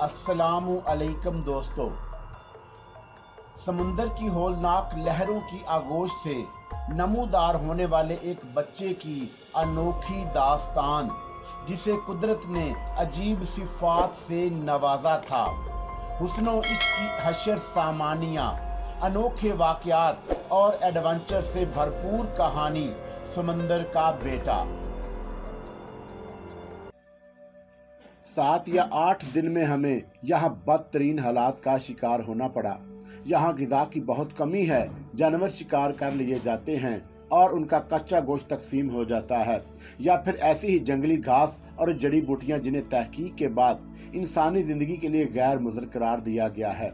अस्सलाम अलैकुम दोस्तों। समुंदर की होलनाक लहरों की आगोश से नमूदार होने वाले एक बच्चे की अनोखी दास्तान, जिसे कुदरत ने अजीब सिफात से नवाजा था। हुस्नो इश्क की हशर सामानियाँ, अनोखे वाक़यात और एडवेंचर से भरपूर कहानी समंदर का बेटा। 7 या 8 दिन में हमें यहाँ बदतरीन हालात का शिकार होना पड़ा। यहाँ ग़िज़ा की बहुत कमी है, जानवर शिकार कर लिए जाते हैं और उनका कच्चा गोश्त तकसीम हो जाता है, या फिर ऐसी ही जंगली घास और जड़ी बूटियाँ जिन्हें तहकीक के बाद इंसानी ज़िंदगी के लिए गैर मुज़र करार दिया गया है।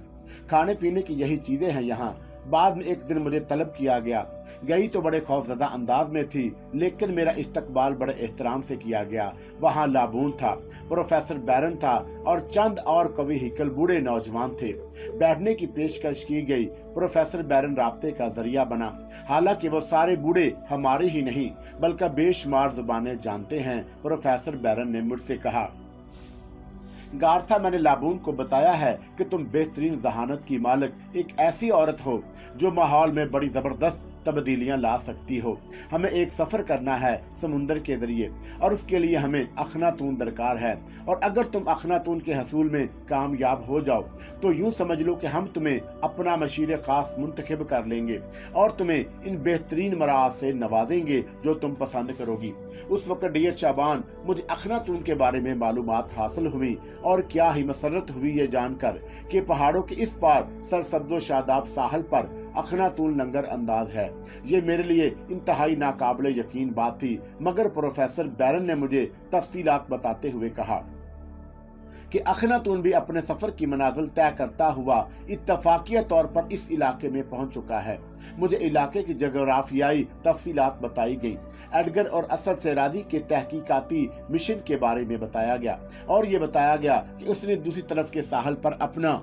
खाने पीने की यही चीज़ें हैं यहाँ। बाद में एक दिन मुझे तलब किया गया। गई तो बड़े खौफज़दा अंदाज में थी, लेकिन मेरा इस्तकबाल बड़े एहतराम से किया गया। वहाँ लाबून था, प्रोफेसर बैरन था और चंद और कवि हिकल बूढ़े नौजवान थे। बैठने की पेशकश की गई। प्रोफेसर बैरन राब्ते का जरिया बना। हालांकि वो सारे बूढ़े हमारे ही नहीं बल्कि बेशुमार जुबानें जानते हैं। प्रोफेसर बैरन ने मुझसे कहा, गार्था, मैंने लाबून को बताया है कि तुम बेहतरीन जहानत की मालिक एक ऐसी औरत हो जो माहौल में बड़ी जबरदस्त तब्दीलियां ला सकती हो। हमें एक सफर करना है समुंदर के जरिए और उसके लिए हमें अखनातून दरकार है, और अगर तुम अखनातून के हसूल में कामयाब हो जाओ तो यूं समझ लो कि हम तुम्हें अपना मशीर खास मुंतखब कर लेंगे और तुम्हें इन बेहतरीन मराज से नवाजेंगे जो तुम पसंद करोगी। उस वक्त डियर शाबान, मुझे अखनातून के बारे में मालूमात हासिल हुई और क्या ही मसरत हुई ये जानकर कि पहाड़ों के इस पार सरसब्दो शादाब साहल पर अखनातून लंगर अंदाज है। ये मेरे लिए इंतहाई नाकाबिले यकीन बात थी, मगर प्रोफेसर बैरन ने मुझे तफसीलात बताते हुए कहा कि अखनातून भी अपने सफर की मनाजिल तय करता हुआ इत्तफाकिया तौर पर इस इलाके में पहुंच चुका है। मुझे इलाके की जोग्राफियाई तफसीलात बताई गई। एडगर और असद सेरादी के तहकीकाती मिशन के बारे में बताया गया और ये बताया गया कि उसने दूसरी तरफ के साहल पर अपना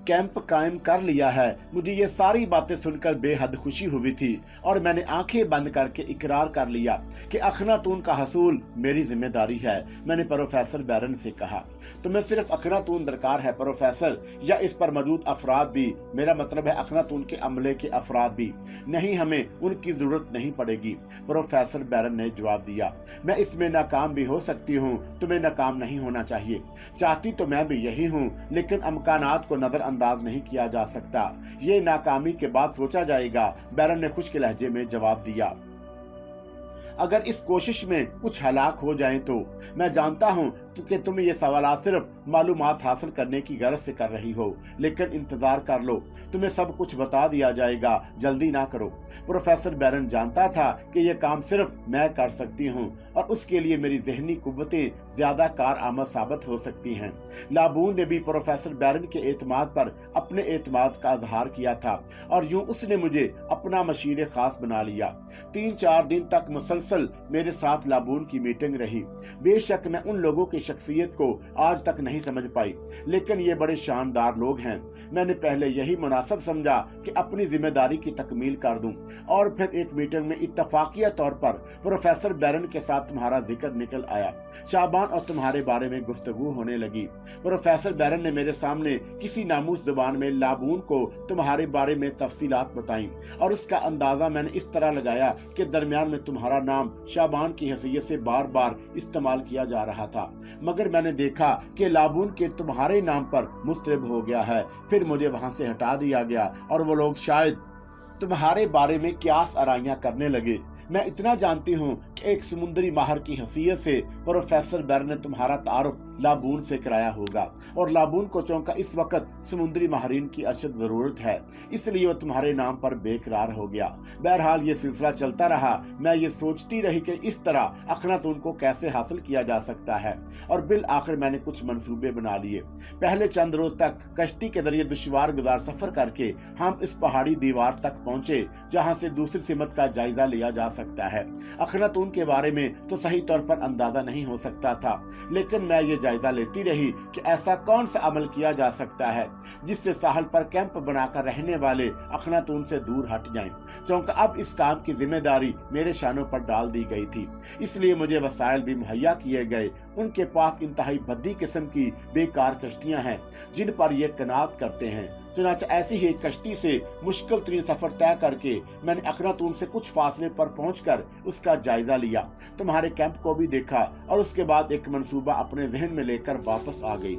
कैंप कायम कर लिया है। मुझे ये सारी बातें सुनकर बेहद खुशी हुई थी और मैंने आंखें बंद करके इकरार कर लिया कि अखनातून का हसूल मेरी जिम्मेदारी है। मैंने प्रोफेसर बैरन से कहा, तुम्हें सिर्फ अखनातून दरकार है प्रोफेसर, या इस पर मौजूद अफराद भी? मेरा मतलब है अखनातून के अमले के अफराद भी। नहीं, हमें उनकी जरूरत नहीं पड़ेगी, प्रोफेसर बैरन ने जवाब दिया। मैं इसमें नाकाम भी हो सकती हूँ, तुम्हें नाकाम नहीं होना चाहिए। चाहती तो मैं भी यही हूँ, लेकिन अमकानात को नजर अंदाज नहीं किया जा सकता। ये नाकामी के बाद सोचा जाएगा, बैरन ने खुश्क लहजे में जवाब दिया। अगर इस कोशिश में कुछ हलाक हो जाएं तो मैं जानता हूं कि तुम ये सवाल सिर्फ मालूमात हासिल करने की गरज से कर रही हो, लेकिन इंतजार कर लो, तुम्हें सब कुछ बता दिया जाएगा, जल्दी ना करो। प्रोफेसर बैरन जानता था कि यह काम सिर्फ मैं कर सकती हूं और उसके लिए मेरी जहनी कुव्वतें ज्यादा कारआमद साबित हो सकती हैं। लाबून ने भी प्रोफेसर बैरन के एतमाद पर अपने एतमाद का इजहार किया था और यूं उसने मुझे अपना मशीर खास बना लिया। 3-4 दिन तक मुसलसल मेरे साथ लाबून की मीटिंग रही। बेशक मैं उन लोगों की शख्सियत को आज तक नहीं समझ पाई, लेकिन ये बड़े शानदार लोग हैं। मैंने पहले यही मुनासिब समझा कि अपनी जिम्मेदारी की तकमील कर दूं और फिर एक मीटिंग में इत्तफाकिया तौर पर प्रोफेसर बैरन के साथ तुम्हारा जिक्र निकल आया। शाबान और तुम्हारे बारे में गुफ्तगू होने लगी। प्रोफेसर बैरन ने मेरे सामने किसी नामूस जुबान में लाबून को तुम्हारे बारे में तफसीलात बताई और उसका अंदाजा मैंने इस तरह लगाया कि दरमियान में तुम्हारा नाम शाबान की हैसियत से बार बार इस्तेमाल किया जा रहा था, मगर मैंने देखा कि लाबून के तुम्हारे नाम पर मुस्तरब हो गया है। फिर मुझे वहां से हटा दिया गया और वो लोग शायद तुम्हारे बारे में क्यास आराइयां करने लगे। मैं इतना जानती हूँ कि एक समुद्री माहर की हैसियत से प्रोफेसर बैरन ने तुम्हारा तारुफ लाबून से कराया होगा और लाबून को चौंका इस वक्त समुद्री माहरीन की अशद जरूरत है, इसलिए वो तुम्हारे नाम पर बेकरार हो गया। बहरहाल ये सिलसिला चलता रहा। मैं ये सोचती रही कि इस तरह अखनातून को कैसे हासिल किया जा सकता है और बिल आखिर मैंने कुछ मंसूबे बना लिए। पहले चंद रोज तक कश्ती के जरिए दुश्वार गुजार सफर करके हम इस पहाड़ी दीवार तक पहुंचे जहां से दूसरी सिमत का जायजा लिया जा सकता है। अखनातून के बारे में तो सही तौर पर अंदाजा नहीं हो सकता था, लेकिन मैं ये जायजा लेती रही कि ऐसा कौन सा अमल किया जा सकता है जिससे साहल पर कैंप बनाकर रहने वाले अखनातून से दूर हट जाएं। चूंकि अब इस काम की जिम्मेदारी मेरे शानों पर डाल दी गई थी, इसलिए मुझे वसाइल भी मुहैया किए गए। उनके पास इंतहाई भद्दी किस्म की बेकार कश्तियां हैं जिन पर ये कनात करते हैं। चुनांचे ऐसी ही एक कश्ती से मुश्किल तरीन सफर तय करके मैंने अखनातून से कुछ फासले पर पहुंचकर उसका जायजा लिया, तुम्हारे कैंप को भी देखा और उसके बाद एक मंसूबा अपने जहन में लेकर वापस आ गई।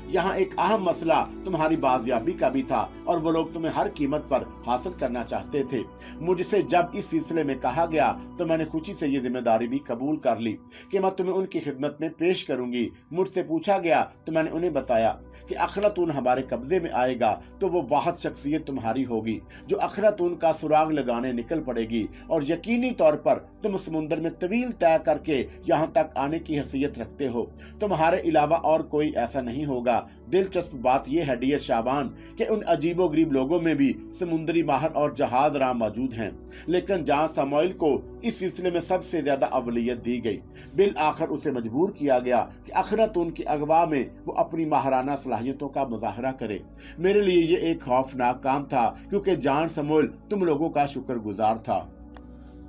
यहाँ एक अहम मसला तुम्हारी बाजियाबी का भी था और वो लोग तुम्हें हर कीमत पर हासिल करना चाहते थे। मुझसे जब इस सिलसिले में कहा गया तो मैंने खुशी से ये जिम्मेदारी भी कबूल कर ली कि मैं तुम्हें उनकी खिदमत में पेश करूंगी। मुझसे पूछा गया तो मैंने उन्हें बताया कि अखनातून हमारे कब्जे में आएगा तो वो वाहिद शख्सियत तुम्हारी होगी जो अखनातून का सुराग लगाने निकल पड़ेगी और यकीनी तौर पर तुम समुद्र में तवील तय करके यहाँ तक आने की हैसियत रखते हो। तुम्हारे अलावा और कोई ऐसा नहीं होगा। दिलचस्प बात यह है डियर शाबान कि उन अजीबो गरीब लोगों में भी समुद्री माहर और जहाज राम मौजूद हैं, लेकिन जहां सामुएल को इस सिलसिले में सबसे ज्यादा अवलियत दी गई। बिल आखिर उसे मजबूर किया गया कि अखनातून की अगवा में वो अपनी महाराना सलाहियतों का मुजाहरा करे। मेरे लिए ये एक खौफनाक काम था क्योंकि जान सामुएल तुम लोगों का शुक्रगुजार था।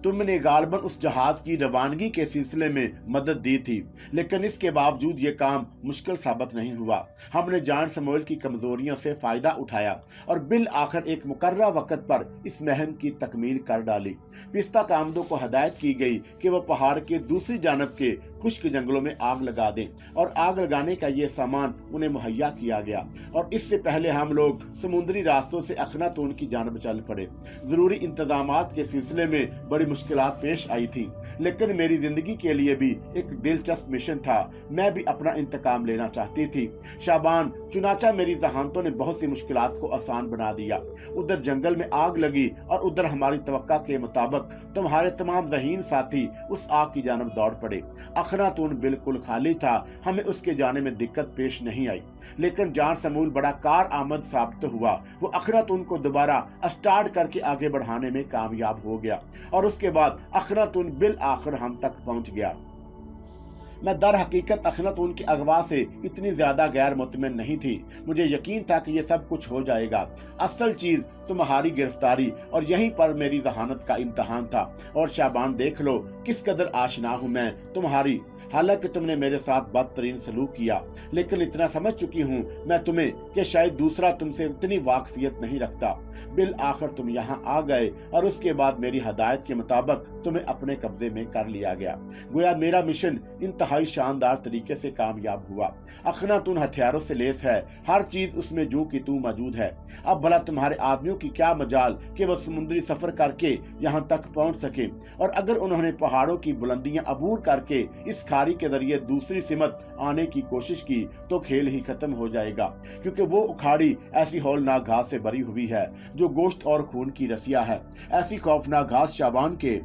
तुमने गालबन उस जहाज की रवानगी के सिलसिले में मदद दी थी, लेकिन इसके बावजूद ये काम मुश्किल साबित नहीं हुआ। हमने जान सामुएल की कमजोरियों से फायदा उठाया और बिल आखिर एक मुकर्रर वक्त पर इस महम की तकमील कर डाली। पिस्ता कामदों को हदायत की गई कि वो पहाड़ के दूसरी जानब के खुश्क जंगलों में आग लगा दें और आग लगाने का ये सामान उन्हें मुहैया किया गया और इससे पहले हम लोग समुद्री रास्तों से अखनातून की जानब चल पड़े। जरूरी इंतजामात के सिलसिले में बड़ी मुश्किलात पेश आई थी, लेकिन मेरी जिंदगी के लिए भी एक दिलचस्प मिशन था। मैं भी अपना इंतकाम लेना चाहती थी। शाबान, चुनाचा मेरी जहानतों ने बहुत सी मुश्किलात को आसान बना दिया। उधर जंगल में आग लगी और उधर हमारी तवक्का के मुताबिक तुम्हारे तमाम ज़हीन साथी उस आग की जानब दौड़ पड़े। अखनातून बिल्कुल खाली था, हमें उसके जाने में दिक्कत पेश नहीं आई, लेकिन जान सामुएल बड़ा कार आमद साबित हुआ। वो अखनातून को दोबारा स्टार्ट करके आगे बढ़ाने में कामयाब हो गया और उसके बाद अखनातून बिल आखिर हम तक पहुंच गया। मैं दर हकीकत अखनातून की अगवा से इतनी ज्यादा गैर मुतमिन नहीं थी। मुझे यकीन था कि ये सब कुछ हो जाएगा। असल चीज तुम्हारी गिरफ्तारी और यहीं पर मेरी जहानत का इम्तहान था। और शाबान, देख लो किस कदर आशना हूँ मैं तुम्हारी। हालांकि तुमने मेरे साथ बदतरीन सलूक किया, लेकिन इतना समझ चुकी हूँ मैं तुम्हें कि शायद दूसरा तुमसे इतनी वाकफियत नहीं रखता। बिल आखिर तुम यहाँ आ गए और उसके बाद मेरी हदायत के मुताबिक तुम्हें अपने कब्जे में कर लिया गया। गोया मेरा मिशन इंतहाई शानदार तरीके से कामयाब हुआ। अखनातून हथियारों से लेस है, हर चीज उसमें जू की तू मौजूद है। अब भला तुम्हारे आदमियों की क्या मजाल कि वो समुद्री सफर करके यहाँ तक पहुँच सके, और अगर उन्होंने पहाड़ों की बुलंदियां अबूर करके इस खाड़ी के जरिए दूसरी सिमत आने की कोशिश की तो खेल ही खत्म हो जाएगा, क्योंकि वो उखाड़ी ऐसी हौलनाक घास से भरी हुई है जो गोश्त और खून की रसिया है। ऐसी खौफनाक घास शाबान के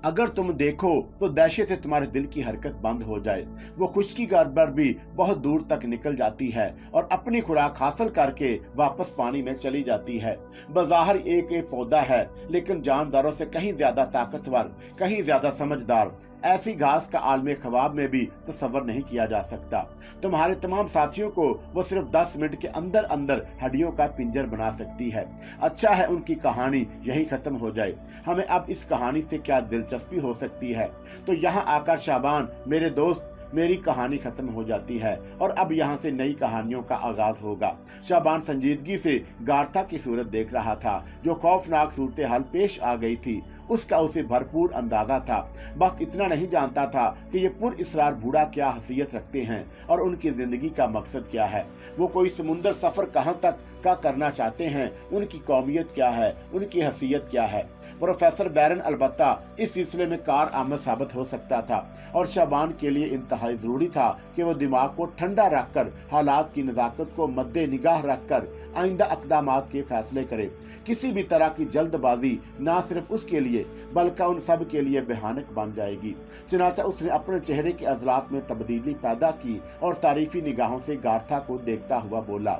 अगर तुम देखो तो दहशत से तुम्हारे दिल की हरकत बंद हो जाए। वो खुश्की पर भी बहुत दूर तक निकल जाती है और अपनी खुराक हासिल करके वापस पानी में चली जाती है। बज़ाहिर एक पौधा है, लेकिन जानदारों से कहीं ज्यादा ताकतवर, कहीं ज्यादा समझदार। ऐसी घास का आलमे ख्वाब में भी तसव्वुर नहीं किया जा सकता। तुम्हारे तमाम साथियों को वो सिर्फ 10 मिनट के अंदर अंदर हड्डियों का पिंजर बना सकती है। अच्छा है उनकी कहानी यहीं खत्म हो जाए। हमें अब इस कहानी से क्या दिलचस्पी हो सकती है। तो यहाँ आकर शाबान मेरे दोस्त, मेरी कहानी खत्म हो जाती है और अब यहाँ से नई कहानियों का आगाज होगा। शाबान संजीदगी से गार्था की सूरत देख रहा था। जो खौफनाक सूरत हाल पेश आ गई थी उसका उसे भरपूर अंदाजा था। बस इतना नहीं जानता था कि ये पुर इसरार बूढ़ा क्या हसीयत रखते हैं और उनकी जिंदगी का मकसद क्या है। वो कोई समुंदर सफर कहाँ तक का करना चाहते हैं, उनकी कौमियत क्या है, उनकी हसीयत क्या है। प्रोफेसर बैरन अलबत्ता इस सिलसिले में कार आमद साबित हो सकता था और शाबान के लिए इंतहाई जरूरी था कि वो दिमाग को ठंडा रखकर हालात की नजाकत को मद्दे निगाह रखकर आइंदा अक़दामात के फैसले करे। किसी भी तरह की जल्दबाजी ना सिर्फ उसके लिए बल्कि उन सब के लिए भयानक बन जाएगी। चुनाचा उसने अपने चेहरे के अज़लात में तब्दीली पैदा की और तारीफी निगाहों से गार्था को देखता हुआ बोला,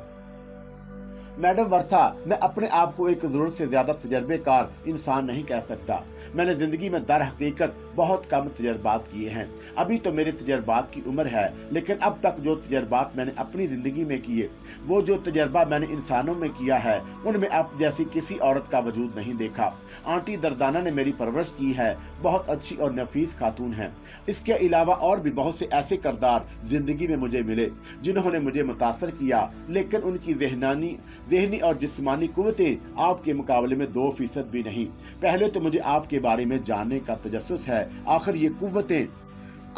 मैडम वर्था, मैं अपने आप को एक जरूरत से ज्यादा तजर्बेकार इंसान नहीं कह सकता। मैंने जिंदगी में दर हकीकत बहुत कम तजर्बात किए हैं। अभी तो मेरे तजर्बात की उम्र है, लेकिन अब तक जो तजर्बात मैंने अपनी जिंदगी में किए, वो जो तजर्बा मैंने इंसानों में किया है, उनमें अब जैसी किसी औरत का वजूद नहीं देखा। आंटी दर्दाना ने मेरी परवरिश की है, बहुत अच्छी और नफीस खातून है। इसके अलावा और भी बहुत से ऐसे किरदार जिंदगी में मुझे मिले जिन्होंने मुझे मुतासर किया, लेकिन उनकी ज़हनी और जिस्मानी कुव्वतें आपके मुकाबले में 2% भी नहीं। पहले तो मुझे आपके बारे में जानने का तजस्सुस है, आखिर ये कुव्वतें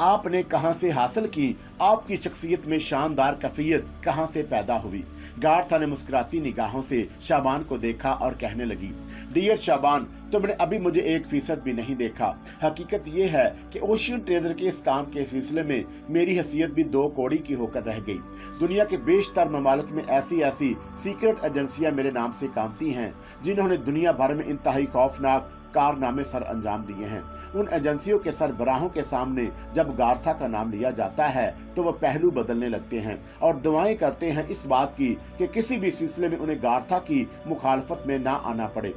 आपने कहां से हासिल की? आपकी शख्सियत में शानदार कैफियत कहां से पैदा हुई? गार्था ने मुस्कुराती निगाहों से शाबान को देखा और कहने लगी, डियर शाबान, तुमने अभी मुझे 1% भी नहीं देखा। हकीकत यह है कि ओशियन ट्रेजर के इस काम के सिलसिले में मेरी हैसियत भी 2 कौड़ी की होकर रह गई। दुनिया के बेशतर ममालिक में ऐसी सीक्रेट एजेंसियां मेरे नाम से कामती हैं, जिन्होंने दुनिया भर में इंतहाई खौफनाक कारनामे सर अंजाम दिए हैं। उन एजेंसियों के सरबराहों के सामने जब गार्था का नाम लिया जाता है तो वो पहलू बदलने लगते हैं और दुआएं करते हैं इस बात की कि किसी भी सिलसिले में उन्हें गार्था की मुखालफत में ना आना पड़े।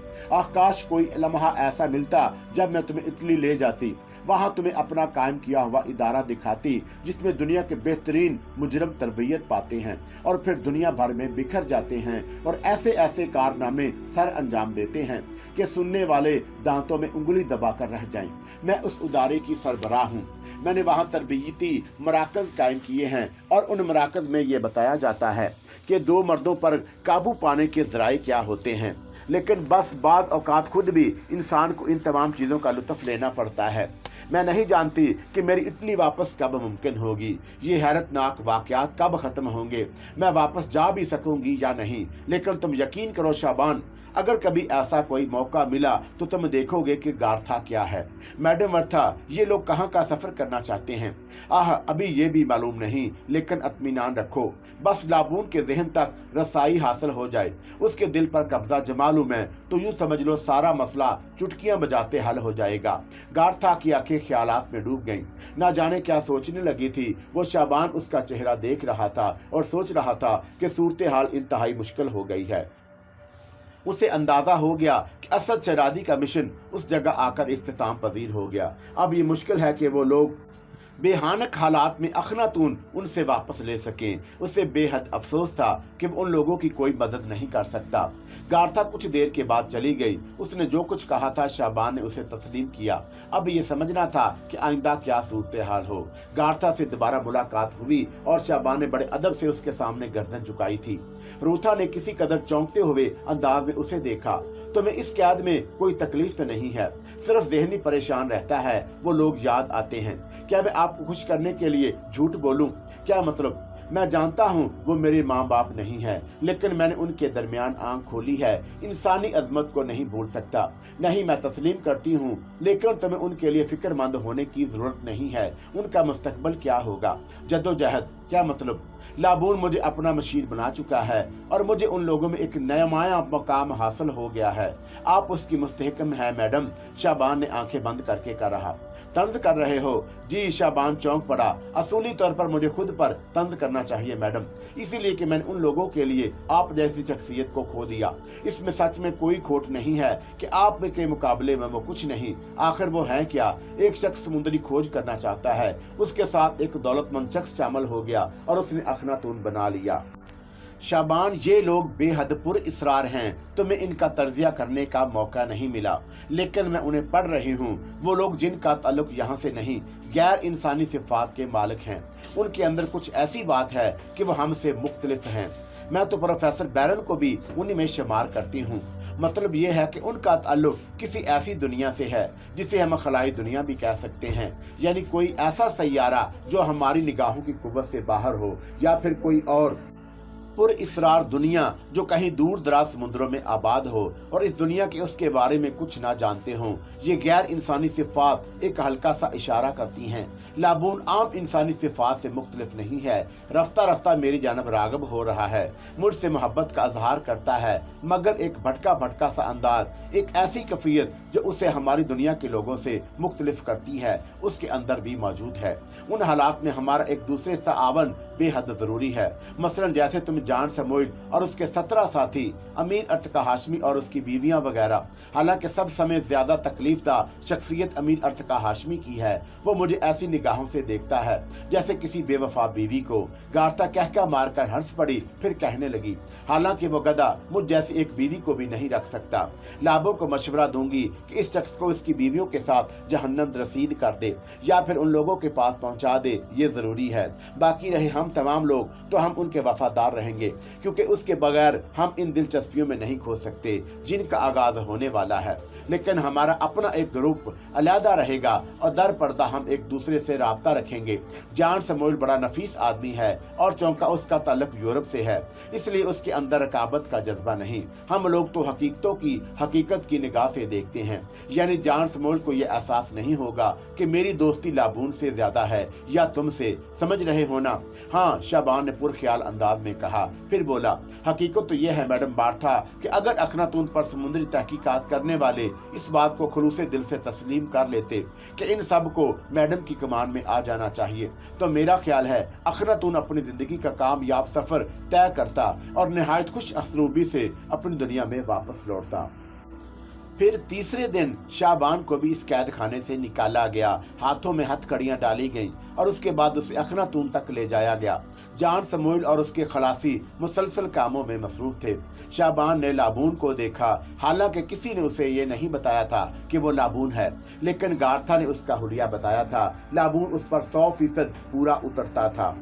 काश कोई लम्हा ऐसा मिलता जब मैं तुम्हें इटली ले जाती, वहां तुम्हें अपना कायम किया हुआ इदारा दिखाती, जिसमें दुनिया के बेहतरीन मुजरम तरबियत पाते हैं और फिर दुनिया भर में बिखर जाते हैं और ऐसे ऐसे कारनामे सर अंजाम देते हैं कि सुनने वाले दांतों में उंगली दबाकर रह जाएं। मैं उस उदारे की सरबराह हूँ। मैंने वहाँ तरबियती मराकज कायम किए हैं और उन मराकज में ये बताया जाता है कि 2 मर्दों पर काबू पाने के ज़राए क्या होते हैं, लेकिन बस बाद औकात खुद भी इंसान को इन तमाम चीज़ों का लुत्फ़ लेना पड़ता है। मैं नहीं जानती कि मेरी इटली वापस कब मुमकिन होगी, ये हैरतनाक वाक़यात कब ख़त्म होंगे, मैं वापस जा भी सकूंगी या नहीं, लेकिन तुम यकीन करो शाबान, अगर कभी ऐसा कोई मौका मिला तो तुम देखोगे कि गार्था क्या है। मैडम वर्था, ये लोग कहाँ का सफ़र करना चाहते हैं? अभी ये भी मालूम नहीं, लेकिन इत्मीनान रखो, बस लाबून के जहन तक रसाई हासिल हो जाए, उसके दिल पर कब्जा जमा लूं मैं, तो यूँ समझ लो सारा मसला चुटकियां बजाते हल हो जाएगा। गार्था की आंखें ख्यालात में डूब गईं। ना जाने क्या सोचने लगी थी वो। शाबान उसका चेहरा देख रहा था और सोच रहा था कि सूरत हाल इंतहाई मुश्किल हो गई है। उसे अंदाजा हो गया कि असद शरादी का मिशन उस जगह आकर इख्तिताम पजीर हो गया। अब ये मुश्किल है कि वो लोग बेहानक हालात में अखनातून उनसे वापस ले सकें। उसे बेहद अफसोस था कि वो उन लोगों की कोई मदद नहीं कर सकता। गार्था कुछ देर के बाद चली गई। उसने जो कुछ कहा था शाबान ने उसे तस्लीम किया। अब ये समझना था कि आइंदा क्या सूरत हाल हो। गार्था से दोबारा मुलाकात हुई और शाबान ने बड़े अदब से उसके सामने गर्दन झुकाई थी। रूथा ने किसी कदर चौंकते हुए अंदाज में उसे देखा। तुम्हें इस कैद में कोई तकलीफ तो नहीं है, सिर्फ ज़हनी परेशान रहता है, वो लोग याद आते हैं। क्या मैं आपको खुश करने के लिए झूठ बोलूं? क्या मतलब? मैं जानता हूं वो मेरे माँ बाप नहीं है, लेकिन मैंने उनके दरमियान आंख खोली है। इंसानी अजमत को नहीं भूल सकता। नहीं, मैं तस्लीम करती हूँ, लेकिन तुम्हें उनके लिए फिक्रमंद होने की जरूरत नहीं है। उनका मुस्तकबल क्या होगा? जद्दोजहद क्या मतलब? लाबून मुझे अपना मशीर बना चुका है और मुझे उन लोगों में एक नया मकाम हासिल हो गया है। आप उसकी मुस्तहकम है मैडम। शाबान ने आंखें बंद करके कहा। तंज कर रहे हो? जी। शाबान चौंक पड़ा। असूली तौर पर मुझे खुद पर तंज करना चाहिए मैडम, इसीलिए कि मैंने उन लोगों के लिए आप जैसी शख्सियत को खो दिया। इसमें सच में कोई खोट नहीं है कि आप के मुकाबले में वो कुछ नहीं। आखिर वो है क्या? एक शख्स समुद्री खोज करना चाहता है, उसके साथ एक दौलतमंद शख्स शामिल हो गया और उसने अखनातून बना लिया। शाबान, ये लोग बेहद पुर इसरार हैं, तुम्हें इनका तर्जिया करने का मौका नहीं मिला, लेकिन मैं उन्हें पढ़ रही हूँ। वो लोग जिनका ताल्लुक यहाँ से नहीं, गैर इंसानी सिफात के मालिक हैं। उनके अंदर कुछ ऐसी बात है कि वो हमसे मुख्तलिफ हैं। मैं तो प्रोफेसर बैरन को भी उन्हीं में शुमार करती हूँ। मतलब ये है कि उनका ताल्लुक किसी ऐसी दुनिया से है जिसे हम खलाई दुनिया भी कह सकते हैं, यानी कोई ऐसा सैयारा जो हमारी निगाहों की कुव्वत से बाहर हो, या फिर कोई और पुर इसरार दुनिया जो कहीं दूर दराज समुद्रों में आबाद हो और इस दुनिया के उसके बारे में कुछ ना जानते हों। ये गैर इंसानी सिफात एक हल्का सा इशारा करती हैं। लाबून आम इंसानी सिफात से मुख्तलिफ नहीं है। रफ्ता रफ्ता मेरी जानब रागब हो रहा है, मुझसे मोहब्बत का इजहार करता है, मगर एक भटका भटका सा अंदाज, एक ऐसी कैफियत जो उसे हमारी दुनिया के लोगों से मुख्तलिफ करती है, उसके अंदर भी मौजूद है। उन हालात में हमारा एक दूसरे तावन बेहद जरूरी है। मसलन जैसे तुम जान समोइल और उसके 17 साथी, अमीर अर्तका हाशमी और उसकी बीवियां वगैरह। हालांकि सब समय ज्यादा तकलीफदा शख्सियत अमीर अर्तका हाशमी की है। वो मुझे ऐसी निगाहों से देखता है जैसे किसी बेवफा बीवी को। गार्था कहका मारकर हंस पड़ी, फिर कहने लगी, हालांकि वो गधा मुझ जैसी एक बीवी को भी नहीं रख सकता। लाबो को मशवरा दूंगी कि इस शख्स को इसकी बीवियों के साथ जहन्नम रसीद कर दे या फिर उन लोगों के पास पहुंचा दे, ये जरूरी है। बाकी रहे हम तमाम लोग तो हम उनके वफादार रहेंगे, क्योंकि उसके बगैर हम इन दिलचस्पियों में नहीं खो सकते जिनका आगाज होने वाला है। लेकिन हमारा अपना एक ग्रुप अलहदा रहेगा और दर पर्दा हम एक दूसरे से राब्ता रखेंगे। जान समोइल बड़ा नफीस आदमी है और चौंका उसका ताल्लुक यूरोप से है, इसलिए उसके अंदर रकाबत का जज्बा नहीं। हम लोग तो हकीकतों की हकीकत की निगाह से देखते हैं। यानी जान समोइल को यह एहसास नहीं होगा कि मेरी दोस्ती लाबून से ज्यादा है या तुमसे, समझ रहे हो ना? हाँ, शाबान ने पुरख्याल अंदाज में कहा। फिर बोला, हकीकत तो यह है मैडम मार्था कि अगर अखनातून पर समुद्री तहकीकात करने वाले इस बात को खुलूसे दिल से तस्लीम कर लेते कि इन सब को मैडम की कमान में आ जाना चाहिए, तो मेरा ख्याल है अखनातून अपनी जिंदगी का कामयाब सफर तय करता और निहायत खुश असलूबी से अपनी दुनिया में वापस लौटता। फिर तीसरे दिन शाबान को भी इस कैद खाने से निकाला गया। हाथों में हथकड़ियां डाली गईं और उसके बाद उसे अखनातून तक ले जाया गया। जान समोइल और उसके खलासी मुसलसल कामों में मसरूफ थे। शाबान ने लाबून को देखा, हालांकि किसी ने उसे ये नहीं बताया था कि वो लाबून है, लेकिन गार्था ने उसका हुलिया बताया था। लाबून उस पर 100% पूरा उतरता था।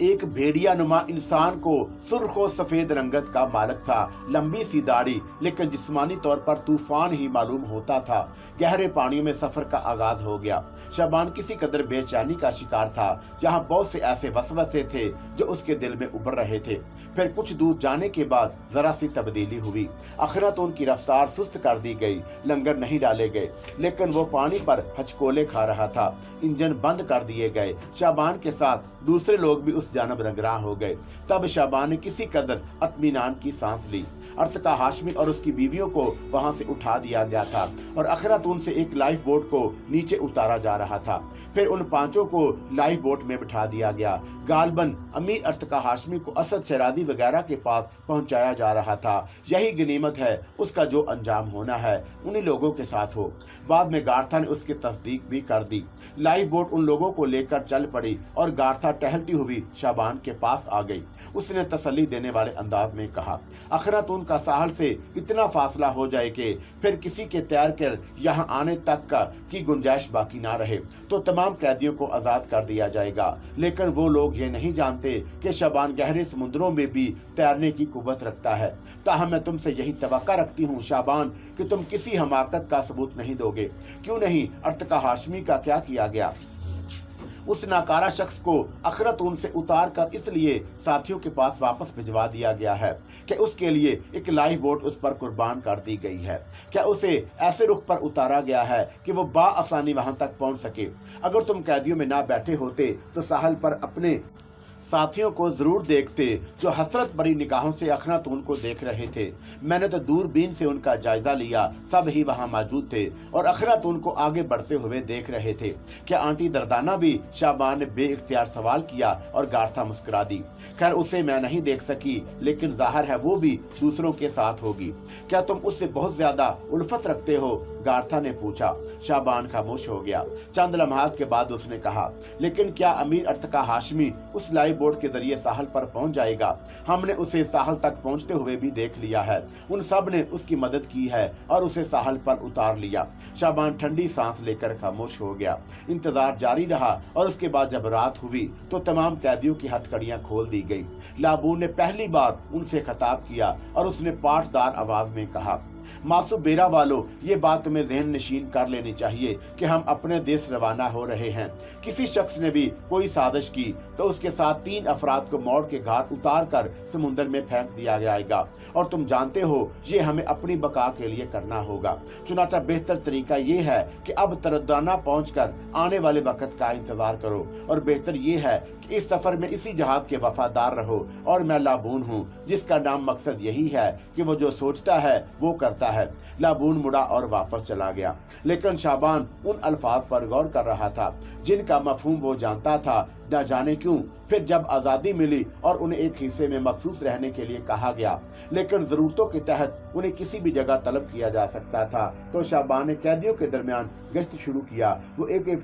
एक भेड़िया नुमा इंसान को सुर्ख और सफेद रंगत का मालिक था, लंबी सी दाढ़ी, लेकिन जिस्मानी तौर पर तूफान ही मालूम होता था। गहरे पानियों में सफर का आगाज हो गया। शाबान किसी कदर बेचैनी का शिकार था। यहाँ बहुत से ऐसे वसवसे थे जो उसके दिल में उभर रहे थे। फिर कुछ दूर जाने के बाद जरा सी तब्दीली हुई। अखनातून की रफ्तार सुस्त कर दी गई। लंगर नहीं डाले गए, लेकिन वो पानी पर हचकोले खा रहा था। इंजन बंद कर दिए गए। शाबान के साथ दूसरे लोग भी उस जानब रंगराह हो गए। तब शाबान ने किसी कदर इत्मीनान की सांस ली। अर्तका हाशमी और उसकी बीवियों को वहां से उठा दिया गया था और अखनातून से एक लाइफ बोट को नीचे उतारा जा रहा था। फिर उन पांचों को लाइफ बोट में बिठा दिया गया। गालबन अमीर अर्तका हाशमी को असद शराजी वगैरह के पास पहुंचाया जा रहा था। यही गनीमत है, उसका जो अंजाम होना है उन्हीं लोगों के साथ हो। बाद में गार्था ने उसकी तस्दीक भी कर दी। लाइफ बोट उन लोगों को लेकर चल पड़ी और गार्था टहलती हुई शाबान के पास आ गई। उसने तसल्ली देने वाले अंदाज में कहा, अखनातून का साहल से इतना फासला हो जाए कि फिर किसी के तैर कर यहाँ आने तक का की गुंजाइश बाकी ना रहे तो तमाम कैदियों को आजाद कर दिया जाएगा। लेकिन वो लोग ये नहीं जानते कि शाबान गहरे समुद्रों में भी तैरने की कुव्वत रखता है। ताहम मैं तुमसे यही तवक्का रखती हूँ शाबान कि तुम किसी हमाकत का सबूत नहीं दोगे। क्यों नहीं? अर्तका हाशमी का क्या किया गया? उस नाकारा शख्स को अखनातून से उतार कर इसलिए साथियों के पास वापस भिजवा दिया गया है कि उसके लिए एक लाइफ बोट उस पर कुर्बान कर दी गई है। क्या उसे ऐसे रुख पर उतारा गया है कि वो बाआसानी वहां तक पहुंच सके? अगर तुम कैदियों में ना बैठे होते तो साहल पर अपने साथियों को जरूर देखते जो हसरत भरी निगाहों से अखनातून को देख रहे थे। मैंने तो दूरबीन से उनका जायजा लिया, सब ही वहां मौजूद थे और अखनातून को आगे बढ़ते हुए देख रहे थे। क्या आंटी दर्दाना भी? शाबान ने बेइख्तियार सवाल किया और गार्था मुस्कुरा दी। खैर उसे मैं नहीं देख सकी, लेकिन जाहिर है वो भी दूसरों के साथ होगी। क्या तुम उससे बहुत ज्यादा उल्फत रखते हो? गार्था ने पूछा। शाबान खामोश हो गया। चंद लम्हात के बाद उसने कहा, लेकिन क्या अमीर अर्तका हाशमी उस लाइफ बोट के जरिए साहल पर पहुंच जाएगा? हमने उसे साहल तक पहुंचते हुए भी देख लिया है। उन सब ने उसकी मदद की है और उसे साहल पर उतार लिया। शाबान ठंडी सांस लेकर खामोश हो गया। इंतजार जारी रहा और उसके बाद जब रात हुई तो तमाम कैदियों की हथकड़ियां खोल दी गई। लाबून ने पहली बार उनसे खिताब किया और उसने पाटदार आवाज में कहा, मासूम बेरा वालों, ये बात तुम्हें ज़हन नशीन कर लेनी चाहिए कि हम अपने देश रवाना हो रहे हैं। किसी शख्स ने भी कोई साजिश की तो उसके साथ 3 अफराद को मौत के घाट उतार कर समुद्र में फेंक दिया जाएगा और तुम जानते हो ये हमें अपनी बका के लिए करना होगा। चुनाचा बेहतर तरीका ये है कि अब तरदाना पहुंचकर आने वाले वक्त का इंतजार करो और बेहतर ये है कि इस सफर में इसी जहाज के वफादार रहो और मैं लाबून हूँ जिसका नाम मकसद यही है कि वो जो सोचता है वो कर करता है। लाबून मुड़ा और वापस चला गया, लेकिन शाबान उन अल्फाज पर गौर कर रहा था जिनका मफहूम वो जानता था। न जाने क्यों फिर जब आज़ादी मिली और उन्हें एक हिस्से में मखसूस रहने के लिए कहा गया, लेकिन जरूरतों के तहत उन्हें किसी भी जगह तलब किया जा सकता था, तो शाबान ने कैदियों के दरमियान गश्त शुरू किया। वो एक एक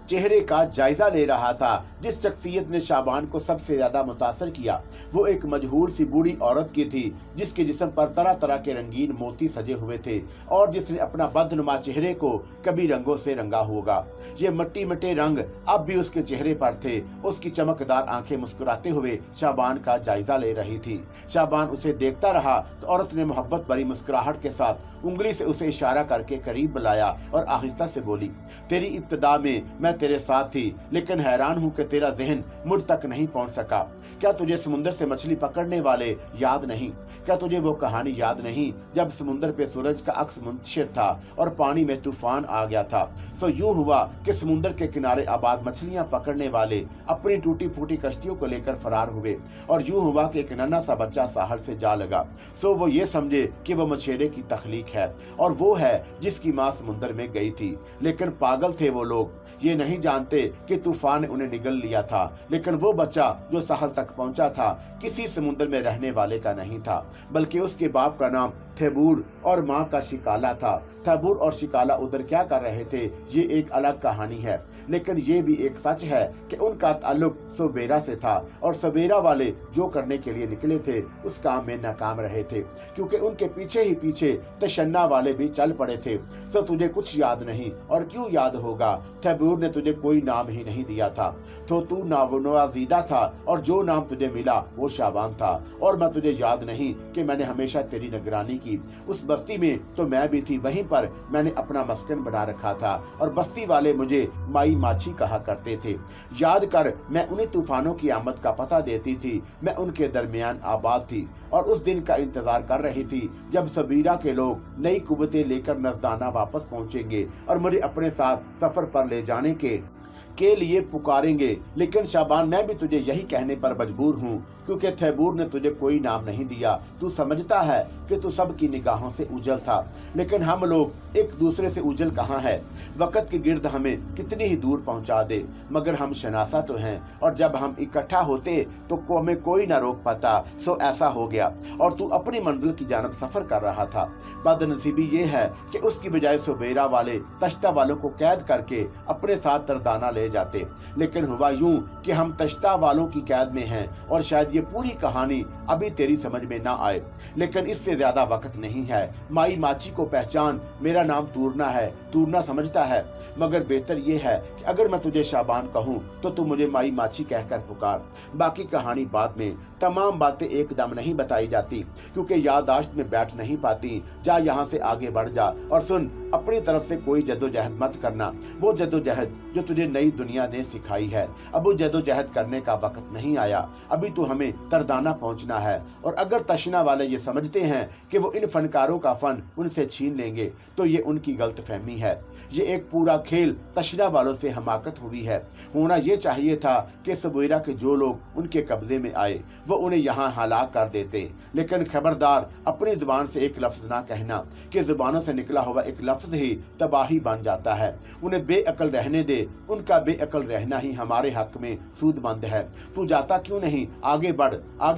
चेहरे का जायजा ले रहा था। जिस शख्सियत ने शाबान को सबसे ज्यादा मुतासर किया वो एक मजहूर सी बूढ़ी औरत की थी, जिसके जिस्म पर तरह तरह के रंगीन मोती सजे हुए थे और जिसने अपना बदनुमा चेहरे को कभी रंगों से रंगा होगा। ये मट्टी मटे रंग अब भी उसके चेहरे पर थे। उसकी चमकदार आंखें मुस्कुराते हुए शाबान का जायजा ले रही थी। शाबान उसे देखता रहा तो औरत ने मोहब्बत भरी मुस्कुराहट के साथ उंगली से उसे इशारा करके करीब बुलाया और आहिस्ता से बोली, तेरी इब्तिदा में मैं तेरे साथ थी, लेकिन हैरान हूँ कि तेरा जहन मुझ तक नहीं पहुँच सका। क्या तुझे समुद्र से मछली पकड़ने वाले याद नहीं? क्या तुझे वो कहानी याद नहीं जब समुद्र पे सूरज का अक्स मुंतशिर था और पानी में तूफान आ गया था? सो यूं हुआ कि समुद्र के किनारे आबाद मछलियां पकड़ने वाले अपनी टूटी फूटी कश्तियों को लेकर फरार हुए और यूं हुआ कि एक नन्हा सा बच्चा साहल से जा लगा। सो वो ये समझे कि वो मछेरे की तख्लीक है और वो है जिसकी मां समुद्र में गई थी। लेकिन पागल थे वो लोग, ये नहीं जानते कि तूफान ने उन्हें निगल लिया था। लेकिन वो बच्चा जो साहल तक पहुंचा था किसी समुद्र में रहने वाले का नहीं था, बल्कि उसके बाप का नाम थेबूर और माँ का शिकाला था। थेबूर और शिकाला उधर क्या कर रहे थे ये एक अलग कहानी है, लेकिन ये भी एक सच है कि उनका ताल्लुक सुबेरा से था और सुबेरा वाले जो करने के लिए निकले थे उस काम में नाकाम रहे थे, क्योंकि उनके पीछे ही पीछे तशन्ना वाले भी चल पड़े थे। सो तुझे कुछ याद नहीं, और क्यों याद होगा? थेबूर ने तुझे कोई नाम ही नहीं दिया था, तो तू नवाजीदा था और जो नाम तुझे मिला वो शाबान था। और मैं तुझे याद नहीं कि मैंने हमेशा तेरी निगरानी की। उस बस्ती में तो मैं भी थी, वहीं पर मैंने अपना मस्कन बना रखा था और बस्ती वाले मुझे माई माछी कहा करते थे। याद कर, मैं उन्हीं तूफानों की आमद का पता देती थी, मैं उनके दरमियान आबाद थी और उस दिन का इंतजार कर रही थी जब सबीरा के लोग नई कुव्वतें लेकर नजदाना वापस पहुंचेंगे और मुझे अपने साथ सफर पर ले जाने के लिए पुकारेंगे। लेकिन शाबान, मैं भी तुझे यही कहने पर मजबूर हूँ, क्योंकि थेबूर ने तुझे कोई नाम नहीं दिया। तू समझता है कि तू सबकी निगाहों से उजल था, लेकिन हम लोग एक दूसरे से उजल कहाँ है? वक़्त के गिर्द हमें कितनी ही दूर पहुँचा दे, मगर हम शनासा तो हैं, और जब हम इकट्ठा होते तो हमें कोई ना रोक पाता। सो ऐसा हो गया और तू अपनी मंजिल की जानब सफर कर रहा था। बदनसीबी ये है कि उसकी बजाय सुबेरा वाले तश्ता वालों को कैद करके अपने साथ तरदाना ले जाते, लेकिन हुआ यूं कि हम तश्ता वालों की कैद में हैं और शायद ये पूरी कहानी अभी तेरी समझ में ना आए, लेकिन इससे ज्यादा वक्त नहीं है। माई माची को पहचान, मेरा नाम तूरना है, तूरना समझता है, मगर बेहतर ये है कि अगर मैं तुझे शाबान कहूँ तो तू मुझे माई माची कहकर पुकार। बाकी कहानी बाद में, तमाम बातें एकदम नहीं बताई जाती क्योंकि याददाश्त में बैठ नहीं पाती। जा यहाँ से आगे बढ़ जा और सुन, अपनी तरफ से कोई जद्दोजहद मत करना, वो जद्दोजहद जो तुझे नई दुनिया ने सिखाई है। अब वो जद्दोजहद करने का वक्त नहीं आया, अभी तो हमें तरदाना पहुंचना है। और अगर तशना वाले ये समझते हैं कि वो इन फनकारों का फन उनसे छीन लेंगे तो ये उनकी गलतफहमी है। ये एक पूरा खेल तशना वालों से हमाकत हुई है। होना ये चाहिए था कि सबेरा के जो लोग उनके कब्जे में आए वो उन्हें यहाँ हलाक कर देते, लेकिन खबरदार अपनी जुबान से एक लफ्ज ना कहना कि जुबानों से निकला हुआ एक लफ्ज ही तबाही बन जाता है। उन्हें बेअकल रहने दे, उनका बेअकल रहना ही हमारे हक में सूदमंद है। तू जाता क्यों नहीं? आगे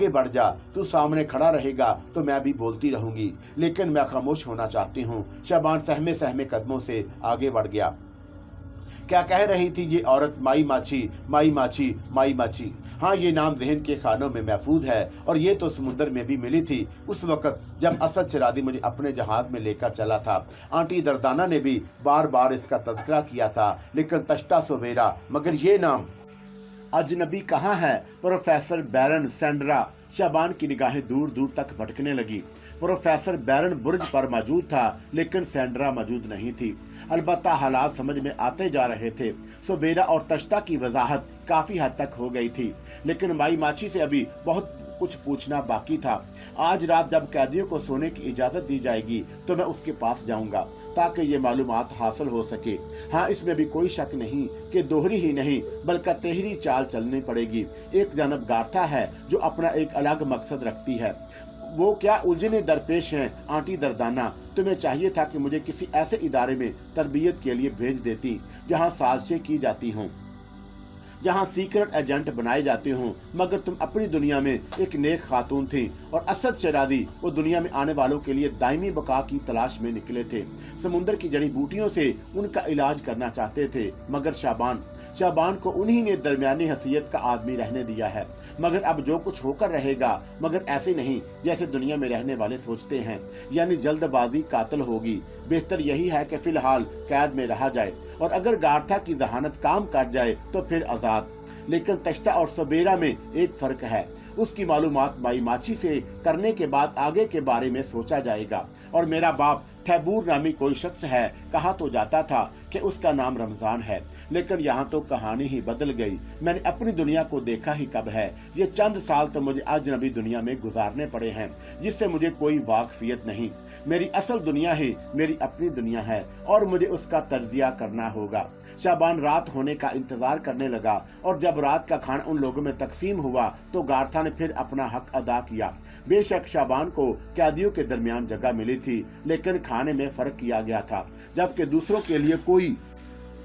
बढ़ जा। तू सामने खड़ा रहेगा तो मैं भी बोलती रहूंगी, लेकिन मैं खामोश होना चाहती हूँ। शाबान सहमे सहमे कदमों से आगे बढ़ गया। क्या कह रही थी ये औरत? माई माछी, माई माछी, माई माछी। हाँ, ये नाम ज़हन के खानों में महफूज है और ये तो समुद्र में भी मिली थी उस वक़्त जब असद शरादी मुझे अपने जहाज में लेकर चला था। आंटी दरदाना ने भी बार बार इसका तज़किरा किया था, लेकिन तश्ता सुबेरा, मगर ये नाम अजनबी कहाँ है? प्रोफेसर बैरन सैंड्रा। शाबान की निगाहें दूर दूर तक भटकने लगी। प्रोफेसर बैरन बुर्ज पर मौजूद था, लेकिन सैंड्रा मौजूद नहीं थी। अलबत्ता हालात समझ में आते जा रहे थे। सुबेरा और तश्ता की वजाहत काफी हद तक हो गई थी, लेकिन माई माची से अभी बहुत कुछ पूछना बाकी था। आज रात जब कैदियों को सोने की इजाजत दी जाएगी तो मैं उसके पास जाऊंगा ताकि ये मालूमात हासिल हो सके। हाँ, इसमें भी कोई शक नहीं कि दोहरी ही नहीं बल्कि तेहरी चाल चलनी पड़ेगी। एक जानब गार्था है जो अपना एक अलग मकसद रखती है, वो क्या उलझने दरपेश हैं आंटी दर्दाना। तुम्हें चाहिए था कि मुझे किसी ऐसे इदारे में तरबियत के लिए भेज देती जहां साजिशें की जाती हों, जहां सीक्रेट एजेंट बनाए जाते हों, मगर तुम अपनी दुनिया में एक नेक खातून थी और असद शरादी वो दुनिया में आने वालों के लिए दायमी बका की तलाश में निकले थे। समुद्र की जड़ी बूटियों से उनका इलाज करना चाहते थे, मगर शाबान को उन्हीं ने दरमियानी हैसियत का आदमी रहने दिया है। मगर अब जो कुछ होकर रहेगा, मगर ऐसे नहीं जैसे दुनिया में रहने वाले सोचते हैं, यानी जल्दबाजी कातिल होगी। बेहतर यही है कि फिलहाल कैद में रहा जाए और अगर गार्था की जहानत काम कर जाए तो फिर आजाद। लेकिन तश्ता और सबेरा में एक फर्क है, उसकी मालूमात माई माची से करने के बाद आगे के बारे में सोचा जाएगा। और मेरा बाप थैबूर नामी कोई शख्स है, कहा तो जाता था कि उसका नाम रमजान है, लेकिन यहाँ तो कहानी ही बदल गई। मैंने अपनी दुनिया को देखा ही कब है। ये चंद साल तो मुझे अजनबी दुनिया में गुजारने पड़े हैं, जिससे मुझे कोई वाकफियत नहीं। मेरी असल दुनिया ही मेरी अपनी दुनिया है और मुझे उसका तर्जिया करना होगा। शाबान रात होने का इंतजार करने लगा और जब रात का खाना उन लोगों में तकसीम हुआ तो गार्था ने फिर अपना हक अदा किया। बेशक शाबान को कैदियों के दरमियान जगह मिली थी, लेकिन खाने में फर्क किया गया था, जबकि दूसरों के लिए कोई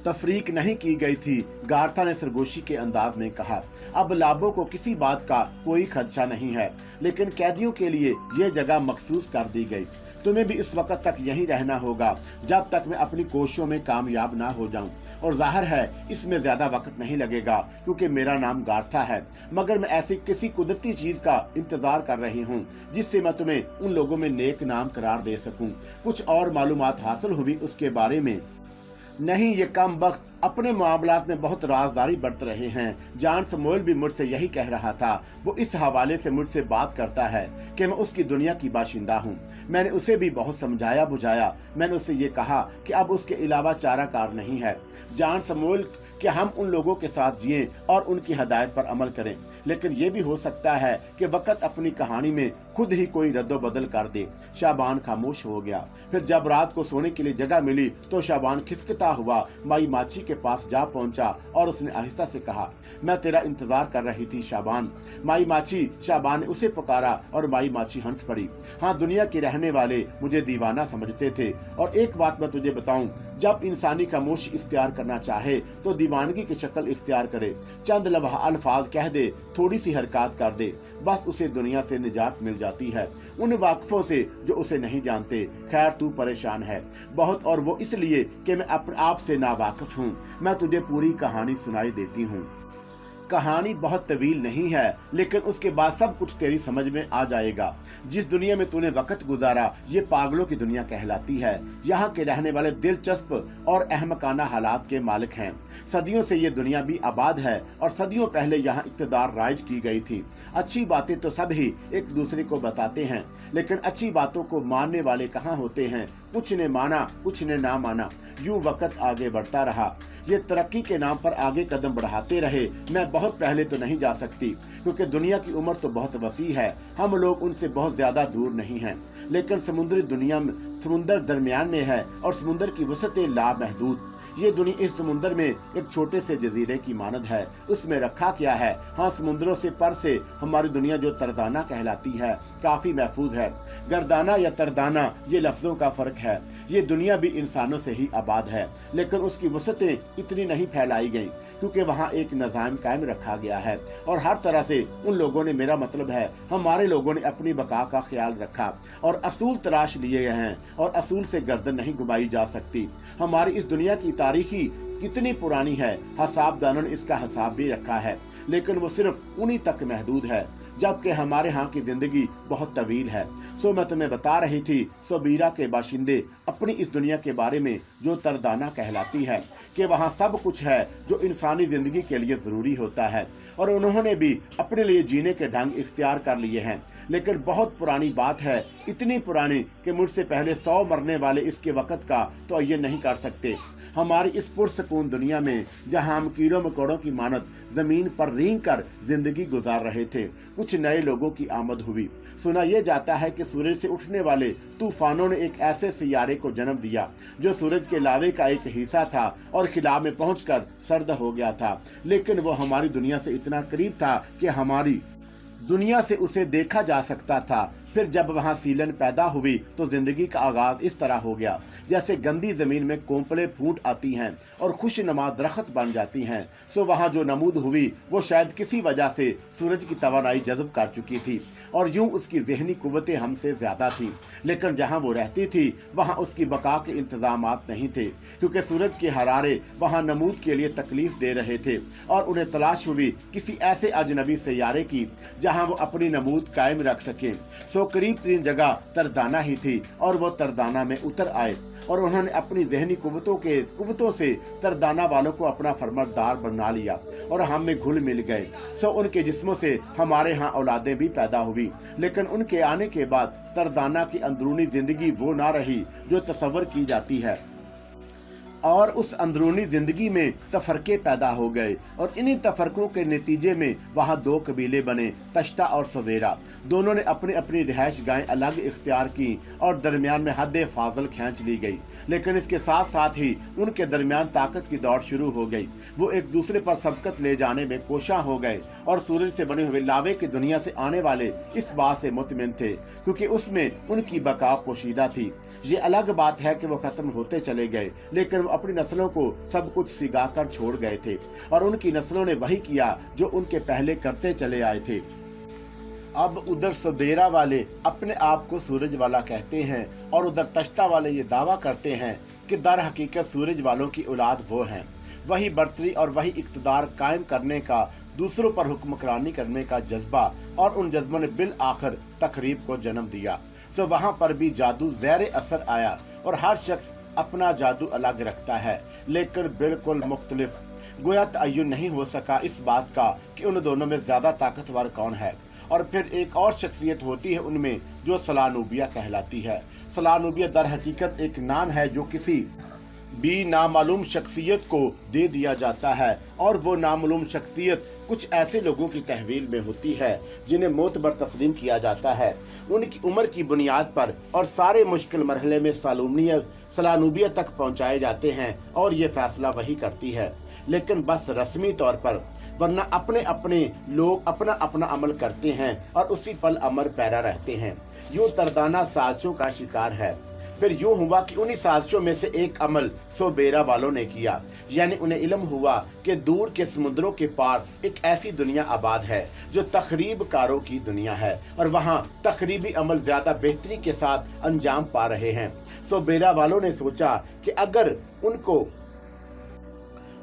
तफरीक नहीं की गई थी। गार्था ने सरगोशी के अंदाज में कहा, अब लाबों को किसी बात का कोई खदशा नहीं है, लेकिन कैदियों के लिए ये जगह मखसूस कर दी गई। तुम्हें भी इस वक्त तक यहीं रहना होगा जब तक मैं अपनी कोशिशों में कामयाब ना हो जाऊं। और जाहिर है इसमें ज्यादा वक्त नहीं लगेगा, क्योंकि मेरा नाम गार्था है। मगर मैं ऐसी किसी कुदरती चीज का इंतजार कर रही हूँ जिससे मैं तुम्हें उन लोगों में नेक नाम करार दे सकूं। कुछ और मालूमात हासिल हुई उसके बारे में? नहीं, ये कम वक्त अपने मामलात में बहुत राजदारी बरत रहे हैं। जॉन समूएल भी मुझसे यही कह रहा था। वो इस हवाले से मुझसे बात करता है कि मैं उसकी दुनिया की बाशिंदा हूँ। मैंने उसे भी बहुत समझाया बुझाया। मैंने उससे ये कहा कि अब उसके अलावा चाराकार नहीं है। जॉन समूएल कि हम उन लोगों के साथ जिएं और उनकी हदायत पर अमल करें, लेकिन ये भी हो सकता है कि वक्त अपनी कहानी में खुद ही कोई रद्दोबदल कर दे। शाबान खामोश हो गया। फिर जब रात को सोने के लिए जगह मिली तो शाबान खिसकता हुआ माई माची के पास जा पहुंचा और उसने आहिस्ता से कहा, मैं तेरा इंतजार कर रही थी शाबान। माई माची। शाबान ने उसे पुकारा और माई माची हंस पड़ी। हाँ, दुनिया के रहने वाले मुझे दीवाना समझते थे। और एक बात मैं तुझे बताऊं, जब इंसानी खामोशी इख्तियार करना चाहे तो दीवानगी की शक्ल इख्तियार करे। चंद लम्हा अल्फाज कह दे, थोड़ी सी हरकत कर दे, बस उसे दुनिया से निजात मिल जाती है, उन वाकफों से जो उसे नहीं जानते। खैर, तू परेशान है बहुत, और वो इसलिए कि मैं अपने आप से नावाकिफ हूँ। मैं तुझे पूरी कहानी सुनाई देती हूँ। कहानी बहुत तवील नहीं है, लेकिन उसके बाद सब कुछ तेरी समझ में आ जाएगा। जिस दुनिया में तूने वक्त गुजारा ये पागलों की दुनिया कहलाती है। यहाँ के रहने वाले दिलचस्प और अहमकाना हालात के मालिक हैं। सदियों से ये दुनिया भी आबाद है और सदियों पहले यहाँ इक़्तिदार राइज की गई थी। अच्छी बातें तो सब ही एक दूसरे को बताते हैं, लेकिन अच्छी बातों को मानने वाले कहाँ होते हैं। कुछ ने माना, कुछ ने ना माना। यूं वक्त आगे बढ़ता रहा। ये तरक्की के नाम पर आगे कदम बढ़ाते रहे। मैं बहुत पहले तो नहीं जा सकती, क्योंकि दुनिया की उम्र तो बहुत वसी है। हम लोग उनसे बहुत ज्यादा दूर नहीं हैं, लेकिन समुद्री दुनिया में समुद्र दरमियान में है और समुद्र की वसअतें लामहदूद। ये दुनिया इस समुद्र में एक छोटे से जजीरे की मानद है। उसमें रखा क्या है? हाँ, समुद्रों से पर से हमारी दुनिया जो तरदाना कहलाती है काफी महफूज है। गर्दाना या तरदाना ये लफ्जों का फर्क है। ये दुनिया भी इंसानों से ही आबाद है, लेकिन उसकी वसअतें इतनी नहीं फैलाई गई, क्योंकि वहाँ एक निज़ाम कायम रखा गया है। और हर तरह से उन लोगों ने, मेरा मतलब है हमारे लोगों ने, अपनी बका का ख्याल रखा और असूल तराश लिए हैं, और असूल से गर्दन नहीं घुमाई जा सकती। हमारी इस दुनिया की तारीखी कितनी पुरानी है। हिसाबदानों ने इसका हिसाब भी रखा है, लेकिन वो सिर्फ उन्हीं तक महदूद है, जबकि हमारे यहाँ की जिंदगी बहुत तवील है। सो मैं तुम्हें बता रही थी, सबीरा के बाशिंदे अपनी इस दुनिया के बारे में जो तरदाना कहलाती है कि वहाँ सब कुछ है जो इंसानी जिंदगी के लिए जरूरी होता है, और उन्होंने भी अपने लिए जीने के ढंग इख्तियार कर लिए हैं। लेकिन बहुत पुरानी बात है, इतनी पुरानी कि मुझसे पहले 100 मरने वाले इसके वक्त का तो ये नहीं कर सकते। हमारी इस पुरसकून दुनिया में जहाँ हम कीड़ों मकोड़ों की मानद जमीन पर रेंग कर जिंदगी गुजार रहे थे, कुछ नए लोगों की आमद हुई। सुना यह जाता है कि सूरज से उठने वाले तूफानों ने एक ऐसे सियारे को जन्म दिया जो सूरज के लावे का एक हिस्सा था और खिला में पहुंचकर सर्द हो गया था, लेकिन वो हमारी दुनिया से इतना करीब था कि हमारी दुनिया से उसे देखा जा सकता था। फिर जब वहाँ सीलन पैदा हुई तो जिंदगी का आगाज इस तरह हो गया जैसे गंदी जमीन में कोंपले फूट आती हैं और खुशनुमा दरख्त बन जाती हैं। सो वहाँ जो नमूद हुई वो शायद किसी वजह से सूरज की तवानाई जज़्ब कर चुकी थी और यूं उसकी ज़हनी कुव्वतें हमसे ज्यादा थी, लेकिन जहाँ वो रहती थी वहाँ उसकी बका के इंतजामात नहीं थे, क्योंकि सूरज के हरारे वहाँ नमूद के लिए तकलीफ दे रहे थे और उन्हें तलाश हुई किसी ऐसे अजनबी सैयारे की जहाँ वो अपनी नमूद कायम रख सके। सो करीब तरीन जगह तरदाना ही थी और वो तरदाना में उतर आए और उन्होंने अपनी ज़हनी कुव्वतों से तरदाना वालों को अपना फरमानदार बना लिया और हम में घुल मिल गए। सो उनके जिस्मों से हमारे यहाँ औलादें भी पैदा हुई, लेकिन उनके आने के बाद तरदाना की अंदरूनी जिंदगी वो ना रही जो तसव्वुर की जाती है और उस अंदरूनी जिंदगी में तफरके पैदा हो गए और इन्हीं तफरकों के नतीजे में वहाँ दो कबीले बने, तश्ता और सवेरा। दोनों ने अपनी अपनी रिहाइश गाहें अलग इख्तियार की और दरमियान में हद फाजल खींच ली गई, लेकिन इसके साथ साथ ही उनके दरमियान ताकत की दौड़ शुरू हो गई। वो एक दूसरे पर सबकत ले जाने में कोशां हो गए और सूरज से बने हुए लावे की दुनिया से आने वाले इस बात से मुतमिन थे क्योंकि उसमें उनकी बका पोशीदा थी। ये अलग बात है कि वो खत्म होते चले गए, लेकिन वो अपनी नस्लों को सब कुछ सिगा कर छोड़ गए थे और उनकी नस्लों ने वही किया जो उनके पहले करते चले आए थे। अब उधर सवेरा वाले अपने आप को सूरज वाला कहते हैं और उधर तश्ता वाले ये दावा करते हैं कि दर हकीकत सूरज वालों की औलाद वो हैं। वही बर्तरी और वही इक्तदार कायम करने का, दूसरों पर हुक्मरानी करने का जज्बा और उन जज्बों ने बिल आखिर तकरीब को जन्म दिया। सो वहाँ पर भी जादू ज़ेरे असर आया और हर शख्स अपना जादू अलग रखता है, लेकिन बिल्कुल मुख्तलिफ। गोया तअय्युन नहीं हो सका इस बात का कि उन दोनों में ज्यादा ताकतवर कौन है। और फिर एक और शख्सियत होती है उनमें जो सलानूबिया कहलाती है। सलानूबिया दर हकीकत एक नाम है जो किसी भी नामालूम शख्सियत को दे दिया जाता है और वो नामालूम शख्सियत कुछ ऐसे लोगों की तहवील में होती है जिन्हें मोतबर तस्लीम किया जाता है उनकी उम्र की बुनियाद पर और सारे मुश्किल मरहले में सलानूबिया तक पहुंचाए जाते हैं और ये फैसला वही करती है, लेकिन बस रस्मी तौर पर, वरना अपने अपने लोग अपना अपना अमल करते हैं और उसी पल अमर पैरा रहते हैं। यूं तरदाना साजिशों का शिकार है। फिर यूं हुआ कि उन्हीं साजिशों में से एक अमल सोबेरा वालों ने किया, यानी उन्हें इल्म हुआ कि दूर के समुद्रों के पार एक ऐसी दुनिया आबाद है जो तखरीब कारों की दुनिया है और वहाँ तखरीबी अमल ज्यादा बेहतरी के साथ अंजाम पा रहे हैं। सोबेरा वालों ने सोचा कि अगर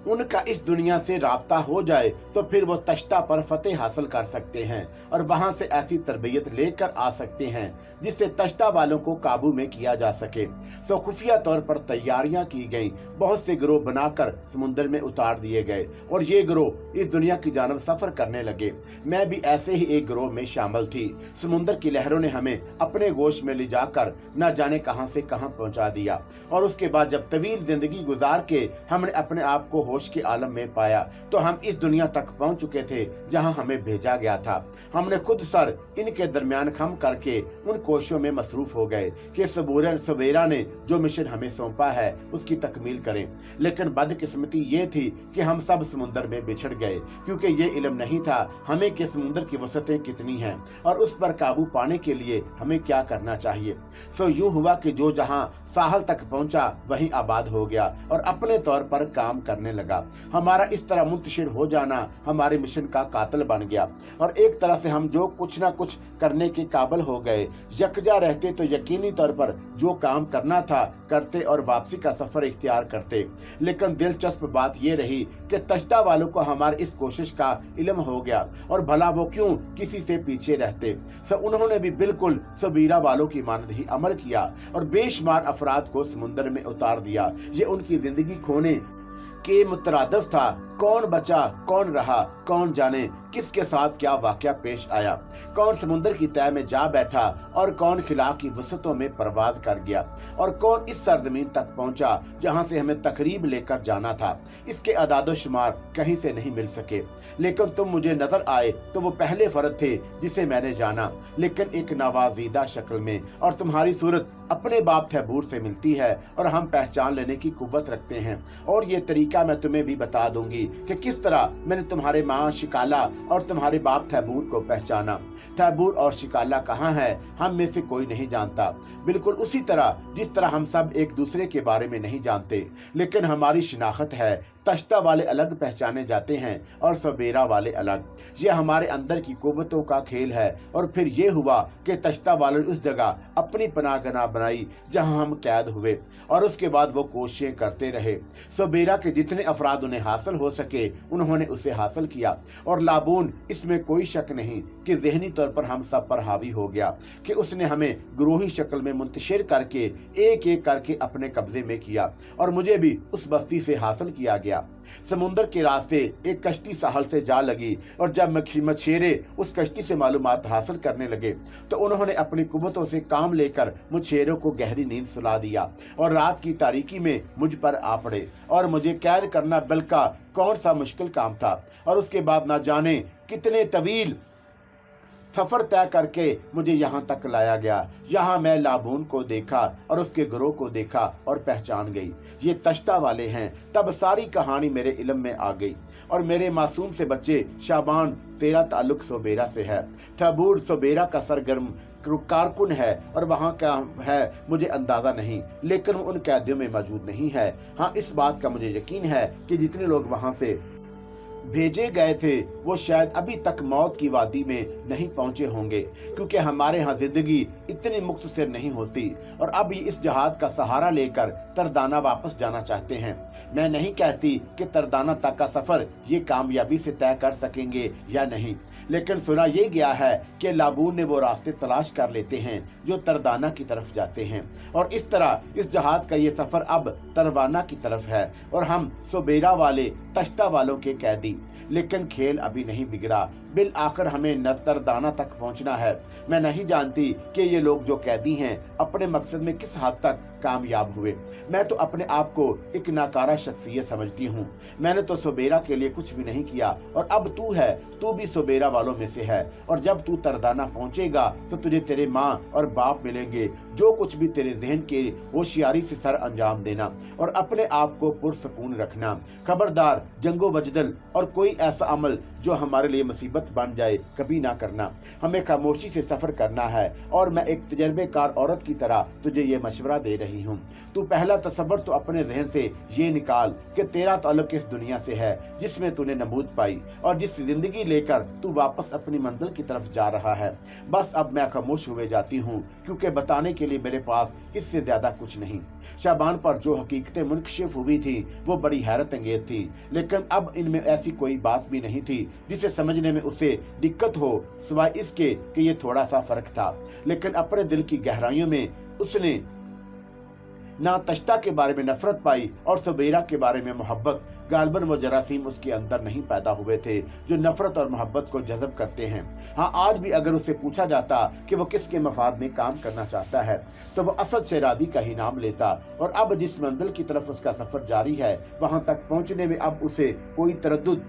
उनका इस दुनिया से राब्ता हो जाए तो फिर वो तश्ता पर फतेह हासिल कर सकते हैं और वहां से ऐसी तरबियत लेकर आ सकते हैं जिससे तश्ता वालों को काबू में किया जा सके। सो खुफिया तौर पर तैयारियां की गईं, बहुत से गिरोह बनाकर समुद्र में उतार दिए गए और ये गिरोह इस दुनिया की जानब सफर करने लगे। मैं भी ऐसे ही एक गिरोह में शामिल थी। समुद्र की लहरों ने हमें अपने गोश में ले जाकर न जाने कहां से कहां पहुंचा दिया और उसके बाद जब तवील जिंदगी गुजार के हमने अपने आप को होश के आलम में पाया तो हम इस दुनिया तक पहुंच चुके थे जहां हमें भेजा गया था। हमने खुद सर इनके दरमियान खम करके उन कोशिशों में मसरूफ हो गए कि सवेरा ने जो मिशन हमें सौंपा है उसकी तकमील करें, लेकिन बदकिस्मती ये थी कि हम सब समुद्र में बिछड़ गए क्योंकि ये इल्म नहीं था हमें कि समुद्र की वसतें कितनी हैं और उस पर काबू पाने के लिए हमें क्या करना चाहिए। सो यूं हुआ कि जो जहां साहल तक पहुंचा वहीं आबाद हो गया और अपने तौर पर काम करने लगा। हमारा इस तरह मुंतशिर हो जाना हमारे मिशन का कातिल बन गया और एक तरह से हम जो कुछ ना कुछ करने के काबिल हो गए। यकजा रहते तो यकीनी तौर पर जो काम करना था करते और वापसी का सफर इख्तियार करते, लेकिन दिलचस्प बात यह रही कि तश्ता वालों को हमारी इस कोशिश का इल्म हो गया और भला वो क्यों किसी से पीछे रहते। उन्होंने भी बिल्कुल सबीरा वालों की मानद ही अमल किया और बेशुमार अफराद को समुद्र में उतार दिया। ये उनकी जिंदगी खोने के मुतरादिफ था। कौन बचा, कौन रहा, कौन जाने किसके साथ क्या वाकया पेश आया। कौन समुद्र की तह में जा बैठा और कौन खिला की वसतों में परवाज कर गया और कौन इस सरजमीन तक पहुंचा जहां से हमें तकरीब लेकर जाना था। इसके अदादो शुमार कहीं से नहीं मिल सके, लेकिन तुम मुझे नजर आए तो वो पहले फर्द थे जिसे मैंने जाना, लेकिन एक नवाजीदा शक्ल में, और तुम्हारी सूरत अपने बाप थैबूर से मिलती है और हम पहचान लेने की कुव्वत रखते हैं। और ये तरीका मैं तुम्हें भी बता दूंगी कि किस तरह मैंने तुम्हारे माँ शिकाला और तुम्हारे बाप थैबूर को पहचाना। थैबूर और शिकाला कहाँ है, हम में से कोई नहीं जानता। बिल्कुल उसी तरह जिस तरह हम सब एक दूसरे के बारे में नहीं जानते, लेकिन हमारी शिनाख्त है। तश्ता वाले अलग पहचाने जाते हैं और सबेरा वाले अलग। ये हमारे अंदर की कुव्वतों का खेल है। और फिर ये हुआ कि तश्ता वालों ने उस जगह अपनी पनाहगाह बनाई जहां हम कैद हुए, और उसके बाद वो कोशिशें करते रहे। सबेरा के जितने अफराद उन्हें हासिल हो सके उन्होंने उसे हासिल किया, और लाबून, इसमें कोई शक नहीं कि ज़हनी तौर पर हम सब पर हावी हो गया कि उसने हमें ग्रोही शक्ल में मुंतशिर करके एक एक करके अपने कब्जे में किया, और मुझे भी उस बस्ती से हासिल किया गया। समुंदर के रास्ते एक कश्ती साहल से जा लगी, और जब मछेरे उस कश्ती से मालूमात हासिल करने लगे तो उन्होंने अपनी कुव्वतों से काम लेकर मछेरों को गहरी नींद सुला दिया, और रात की तारीकी में मुझ पर आ पड़े। और मुझे कैद करना बल्कि कौन सा मुश्किल काम था, और उसके बाद न जाने कितने तवील सफर तय करके मुझे यहाँ तक लाया गया। यहाँ मैं लाबून को देखा और उसके गिरोह को देखा और पहचान गई, ये तश्ता वाले हैं। तब सारी कहानी मेरे इल्म में आ गई, और मेरे मासूम से बच्चे शाबान, तेरा ताल्लुक सबेरा से है। थैबूर सबेरा का सरगर्म कारकुन है, और वहाँ क्या है मुझे अंदाजा नहीं, लेकिन वो उन कैदियों में मौजूद नहीं है। हाँ, इस बात का मुझे यकीन है कि जितने लोग वहाँ से भेजे गए थे वो शायद अभी तक मौत की वादी में नहीं पहुंचे होंगे, क्योंकि हमारे यहाँ जिंदगी इतनी मुख्तसर नहीं होती, और अब ये इस जहाज का सहारा लेकर तरदाना वापस जाना चाहते हैं। मैं नहीं कहती कि तरदाना तक का सफर ये कामयाबी से तय कर सकेंगे या नहीं, लेकिन सुना ये गया है कि लाबून ने वो रास्ते तलाश कर लेते हैं जो तरदाना की तरफ जाते हैं, और इस तरह इस जहाज का ये सफर अब तरवाना की तरफ है, और हम सबेरा वाले तश्ता वालों के कैदी। लेकिन खेल अभी नहीं बिगड़ा, बिल आखिर हमें तरदाना तक पहुंचना है। मैं नहीं जानती कि ये लोग जो कैदी हैं अपने मकसद में किस हद तक कामयाब हुए। मैं तो अपने आप को एक नाकारा शख्सियत समझती हूँ। मैंने तो सबेरा के लिए कुछ भी नहीं किया, और अब तू है, तू भी सबेरा वालों में से है, और जब तू तरदाना पहुंचेगा तो तुझे तेरे माँ और बाप मिलेंगे। जो कुछ भी तेरे जहन के होशियारी से सर अंजाम देना, और अपने आप को पुरसकून रखना। खबरदार, जंगो वजदल और कोई ऐसा अमल जो हमारे लिए मुसीबत बन जाए कभी ना करना। हमें खामोशी से सफर करना है, और मैं एक तजर्बेकार औरत की तरह तुझे ये मशवरा दे रही हूँ। तू पहला तसव्वुर तो अपने जहन से ये निकाल कि तेरा ताल्लुक इस दुनिया से है जिसमें तूने नमूद पाई, और जिस जिंदगी लेकर तू वापस अपनी मंजिल की तरफ जा रहा है। बस अब मैं खामोश हुए जाती हूँ, क्योंकि बताने के लिए मेरे पास इससे ज्यादा कुछ नहीं। शाबान पर जो हकीकतें मुनकशिफ हुई थी वो बड़ी हैरत अंगेज थी, लेकिन अब इनमें ऐसी कोई बात भी नहीं थी जिसे समझने में उसे दिक्कत हो, सिवाय इसके कि ये थोड़ा सा फर्क था। लेकिन अपने दिल की गहराइयों में उसने ना तश्ता के बारे में नफरत पाई और सबेरा के बारे में मोहब्बत। गालबन वो जरासीम उसके अंदर नहीं पैदा हुए थे जो नफरत और मोहब्बत को जज़ब करते हैं। हाँ, आज भी अगर उससे पूछा जाता कि वो किसके मफाद में काम करना चाहता है तो वो असद शेरादी का ही नाम लेता, और अब जिस मंजिल की तरफ उसका सफर जारी है वहां तक पहुंचने में अब उसे कोई तरद्दुद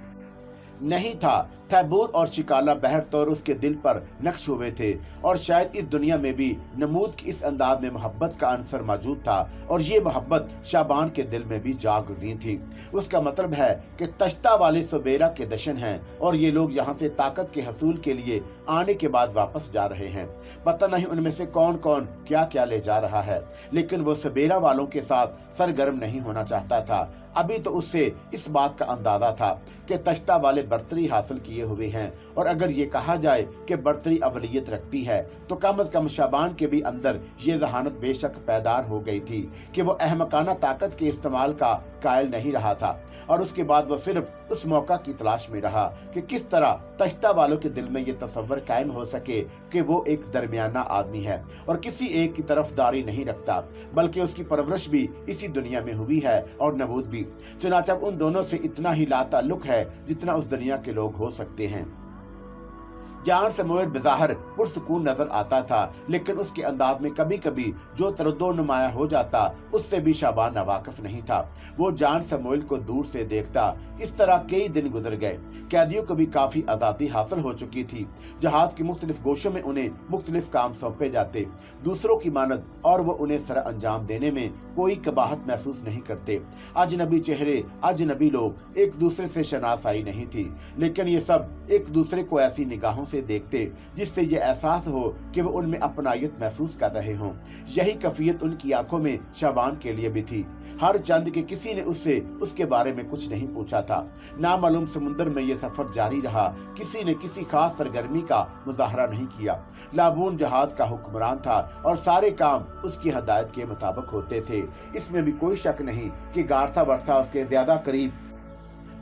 नहीं था। थैबूर और शिकाला बहर तौर उसके दिल पर नक्श हुए थे, और शायद इस दुनिया में भी नमूद की इस अंदाज में मोहब्बत का अंसर मौजूद था, और ये मोहब्बत शाबान के दिल में भी जागुज़ी थी। उसका मतलब है कि तश्ता वाले सबेरा के दशन हैं, और ये लोग यहाँ से ताकत के हसूल के लिए आने के बाद वापस जा रहे हैं। पता नहीं उनमें से कौन कौन क्या क्या ले जा रहा है, लेकिन वो सबेरा वालों के साथ सरगर्म नहीं होना चाहता था। अभी तो उससे इस बात का अंदाजा था कि तश्ता वाले बर्तरी हासिल किए हुए हैं, और अगर ये कहा जाए कि बर्तरी अवलियत रखती है तो कम से कम शाबान के भी अंदर ये जहानत बेशक पैदार हो गई थी कि वो अहमकाना ताकत के इस्तेमाल का कायल नहीं रहा था, और उसके बाद वो सिर्फ उस मौका की तलाश में रहा कि किस तरह तश्ता वालों के दिल में ये तसव्वुर कायम हो सके कि वो एक दरमियाना आदमी है और किसी एक की तरफदारी नहीं रखता, बल्कि उसकी परवरिश भी इसी दुनिया में हुई है और नबूद भी। चुनांचे उन दोनों से इतना ही लाताल्लुक है जितना उस दुनिया के लोग हो सकते हैं। जान समूएल बज़ाहिर पुरसुकून नजर आता था, लेकिन उसके अंदाज में कभी कभी जो तरद्दुद नुमाया हो जाता उससे भी शाबान नावाकिफ नहीं था। वो जान समूएल को दूर से देखता। इस तरह कई दिन गुजर गए। कैदियों को भी काफी आजादी हासिल हो चुकी थी। जहाज के मुख्तलिफ गोशों में उन्हें मुख्तलिफ काम सौंपे जाते दूसरों की मानद, और वो उन्हें सर अंजाम देने में कोई कबाहत महसूस नहीं करते। अजनबी चेहरे, अजनबी लोग, एक दूसरे से शनासाई नहीं थी, लेकिन ये सब एक दूसरे को ऐसी निगाहों से देखते जिससे ये एहसास हो कि वो उनमें अपनायत महसूस कर रहे हों। यही कैफियत उनकी आंखों में शाबान के लिए भी थी। हर चंद के किसी ने उससे उसके बारे में कुछ नहीं पूछा था। नामालूम समुद्र में ये सफर जारी रहा। किसी ने किसी खास सरगर्मी का मुजाहरा नहीं किया। लाबून जहाज का हुक्मरान था और सारे काम उसकी हदायत के मुताबिक होते थे। इसमें भी कोई शक नहीं कि गारथा बर्था उसके ज्यादा करीब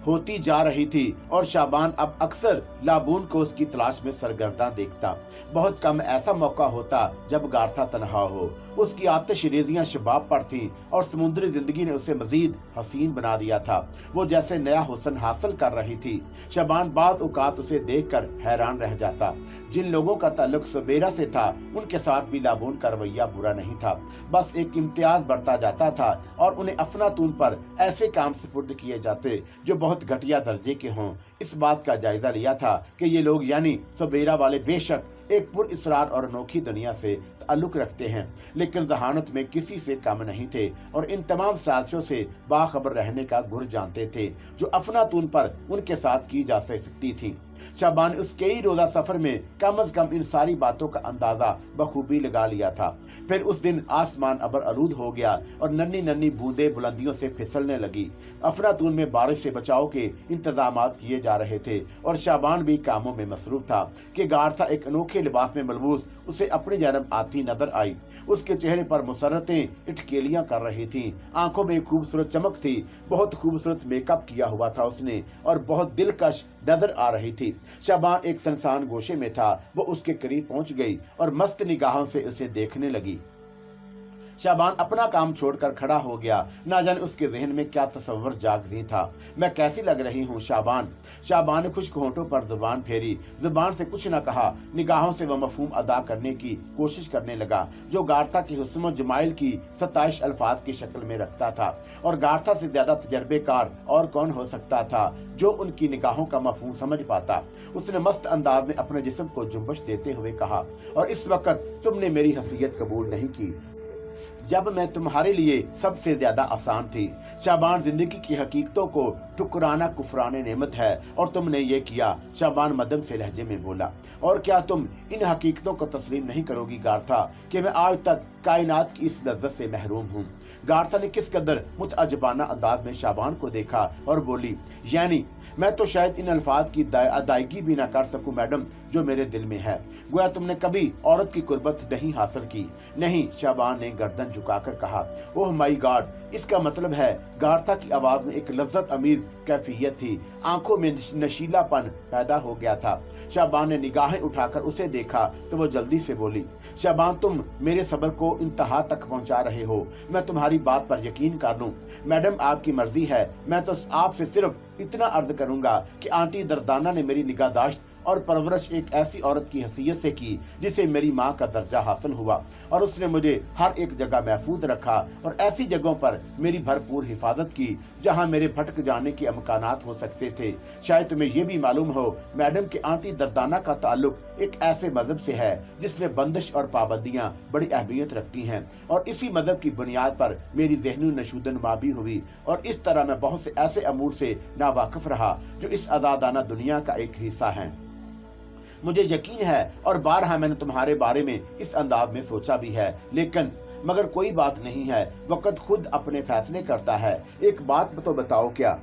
होती जा रही थी और शाबान अब अक्सर लाबून को उसकी तलाश में सरगर्दा देखता। बहुत कम ऐसा मौका होता जब गारथा तन्हा हो। उसकी आतिशरेजियां शबाब पर थीं और समुद्री जिंदगी ने उसे मजीद हसीन बना दिया था। वो जैसे नया हुस्न हासिल कर रही थी। शाबान बाद औकात उसे देखकर हैरान रह जाता। जिन लोगों का ताल्लुक सुबेरा से था उनके साथ भी लाबून का रवैया बुरा नहीं था, बस एक इम्तियाज बढ़ता जाता था और उन्हें अफनातून पर ऐसे काम सुपुर्द किए जाते जो बहुत घटिया दर्जे के हों। इस बात का जायजा लिया था कि ये लोग यानी सुबेरा वाले बेशक एक पुरइसरार और अनोखी दुनिया से ताल्लुक रखते हैं, लेकिन जहानत में किसी से कम नहीं थे और इन तमाम साजिशों से बाखबर रहने का गुर जानते थे जो अफनातून पर उनके साथ की जा सकती थी। शाबान उस कई रोजा सफर में कम अज कम इन सारी बातों का अंदाजा बखूबी लगा लिया था। फिर उस दिन आसमान अबर आलूद हो गया और नन्ही नन्ही बूंदें बुलंदियों से फिसलने लगी। अफनातून में बारिश से बचाव के इंतजामात किए जा रहे थे और शाबान भी कामों में मसरूफ था कि गारथा एक अनोखे लिबास में मलबूस उसे अपनी जानब आती नजर आई। उसके चेहरे पर मुसर्रतें इटकेलियां कर रही थीं। आंखों में खूबसूरत चमक थी। बहुत खूबसूरत मेकअप किया हुआ था उसने और बहुत दिलकश नजर आ रही थी। शाबान एक सुनसान गोशे में था। वो उसके करीब पहुंच गई और मस्त निगाहों से उसे देखने लगी। शाबान अपना काम छोड़कर खड़ा हो गया। ना जाने उसके जहन में क्या तसव्वुर जागजी था। मैं कैसी लग रही हूँ शाबान? शाबान ने खुश्क होंठों पर जुबान फेरी। जुबान से कुछ न कहा। निगाहों से वह मफहूम अदा करने की कोशिश करने लगा जो गारथा की हुस्न जमाइल की 27 अल्फाज की शक्ल में रखता था। और गारथा से ज्यादा तजर्बेकार और कौन हो सकता था जो उनकी निगाहों का मफहूम समझ पाता। उसने मस्त अंदाज में अपने जिस्म को जुम्बश देते हुए कहा, और इस वक्त तुमने मेरी हसीयत कबूल नहीं की जब मैं तुम्हारे लिए सबसे ज्यादा आसान थी। शाबान, जिंदगी की हकीकतों को ठुकराना कुफराने नेमत है और तुमने ये किया। शाबान मदम से लहजे में बोला, और क्या तुम इन हकीकतों को तस्लीम नहीं करोगी गारथा कि मैं आज तक कायनात की इस लज्जत से महरूम हूँ। गारथा ने किस कदर मुतअज्जबाना अंदाज में शाबान को देखा और बोली, यानी मैं तो शायद इन अल्फाज की अदायगी भी ना कर सकूं मैडम जो मेरे दिल में है। गोया तुमने कभी औरत की कुर्बत नहीं हासिल की। नहीं, शाबान ने गर्दन झुकाकर कहा। ओह माय गॉड, इसका मतलब है। गारथा की आवाज में एक लज्जत अमीज कैफियत थी। आंखों में नशीलापन पैदा हो गया था। शाबान ने निगाहें उठाकर उसे देखा तो वो जल्दी से बोली, शाबान तुम मेरे सब्र को इंतहा तक पहुंचा रहे हो। मैं तुम्हारी बात पर यकीन कर लूं। मैडम आपकी मर्जी है। मैं तो आपसे सिर्फ इतना अर्ज करूंगा कि आंटी दर्दाना ने मेरी निगाहदाश्त और परवरिश एक ऐसी औरत की हैसियत से की जिसे मेरी माँ का दर्जा हासिल हुआ, और उसने मुझे हर एक जगह महफूज रखा और ऐसी जगहों पर मेरी भरपूर हिफाजत की जहाँ मेरे भटक जाने के अमकानात हो सकते थे। शायद तुम्हें यह भी मालूम हो मैडम कि आंटी दर्दाना का ताल्लुक एक ऐसे मजहब से है जिसमें बंदिश और पाबंदियां बड़ी अहमियत रखती हैं, और इसी मजहब की बुनियाद पर मेरी ज़हनी नशूदनुमा भी हुई, और इस तरह मैं बहुत से ऐसे अमूर से नावाकिफ रहा जो इस आज़ादाना दुनिया का एक हिस्सा हैं। मुझे यकीन है और बारहा मैंने तुम्हारे बारे में इस अंदाज में सोचा भी है, लेकिन मगर कोई बात नहीं है, वक्त खुद अपने फैसले करता है। एक बात तो बताओ, क्या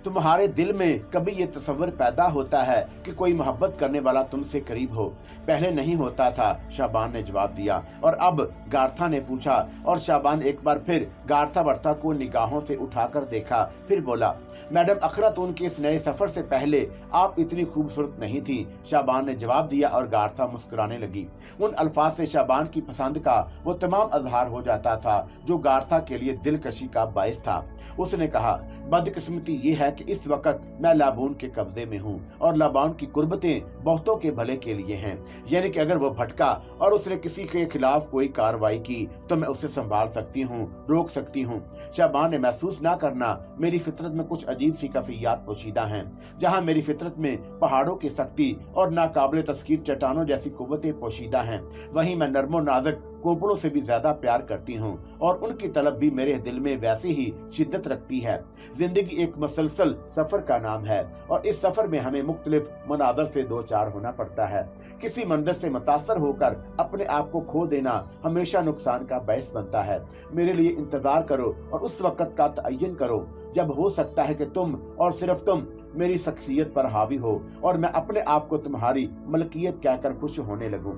तुम्हारे दिल में कभी ये तसव्वुर पैदा होता है कि कोई मोहब्बत करने वाला तुमसे करीब हो? पहले नहीं होता था, शाबान ने जवाब दिया। और अब? गारथा ने पूछा, और शाबान एक बार फिर गारथा वर्था को निगाहों से उठाकर देखा, फिर बोला, मैडम अखरातून के इस नए सफर से पहले आप इतनी खूबसूरत नहीं थी। शाबान ने जवाब दिया और गारथा मुस्कुराने लगी। उन अल्फाज से शाबान की पसंद का वो तमाम अजहार हो जाता था जो गारथा के लिए दिलकशी का बायस था। उसने कहा, बदकिस्मती ये है कि इस वक्त मैं लाबून के कब्जे में हूँ और लाबून की कुर्बतें बहुतों के भले के लिए हैं। यानी कि अगर वो भटका और उसने किसी के खिलाफ कोई कार्रवाई की तो मैं उसे संभाल सकती हूँ, रोक सकती हूँ। शाबान ने महसूस ना करना, मेरी फितरत में कुछ अजीब सी कैफियत पोशीदा हैं। जहाँ मेरी फितरत में पहाड़ों की सख्ती और नाकाबिले तस्कीर चट्टानों जैसी कुव्वतें पोशीदा हैं, वहीं मैं नर्मो नाजुक कोपड़ों से भी ज्यादा प्यार करती हूँ और उनकी तलब भी मेरे दिल में वैसे ही शिद्दत रखती है। जिंदगी एक मसलसल सफर का नाम है और इस सफर में हमें मुख्तलिफ मनाज़र से दो चार होना पड़ता है। किसी मंजर से मुतासर होकर अपने आप को खो देना हमेशा नुकसान का बायस बनता है। मेरे लिए इंतजार करो और उस वक्त का तयन करो जब हो सकता है कि तुम और सिर्फ तुम मेरी शख्सियत पर हावी हो और मैं अपने आप को तुम्हारी मलकियत कहकर खुश होने लगूं।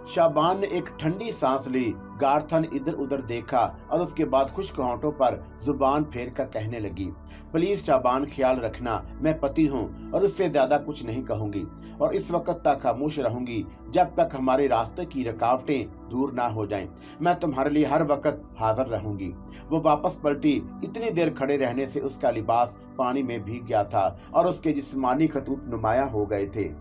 शाबान ने एक ठंडी सांस ली, गार्थन इधर उधर देखा और उसके बाद खुश्क होंठों पर जुबान फेर कर कहने लगी, प्लीज शाबान, ख्याल रखना, मैं पति हूँ और उससे ज्यादा कुछ नहीं कहूंगी और इस वक्त तक खामोश रहूंगी जब तक हमारे रास्ते की रुकावटें दूर ना हो जाएं। मैं तुम्हारे लिए हर वक्त हाजिर रहूंगी। वो वापस पलटी। इतनी देर खड़े रहने से उसका लिबास पानी में भीग गया था और उसके जिस्मानी खतूत नुमाया हो गए थे।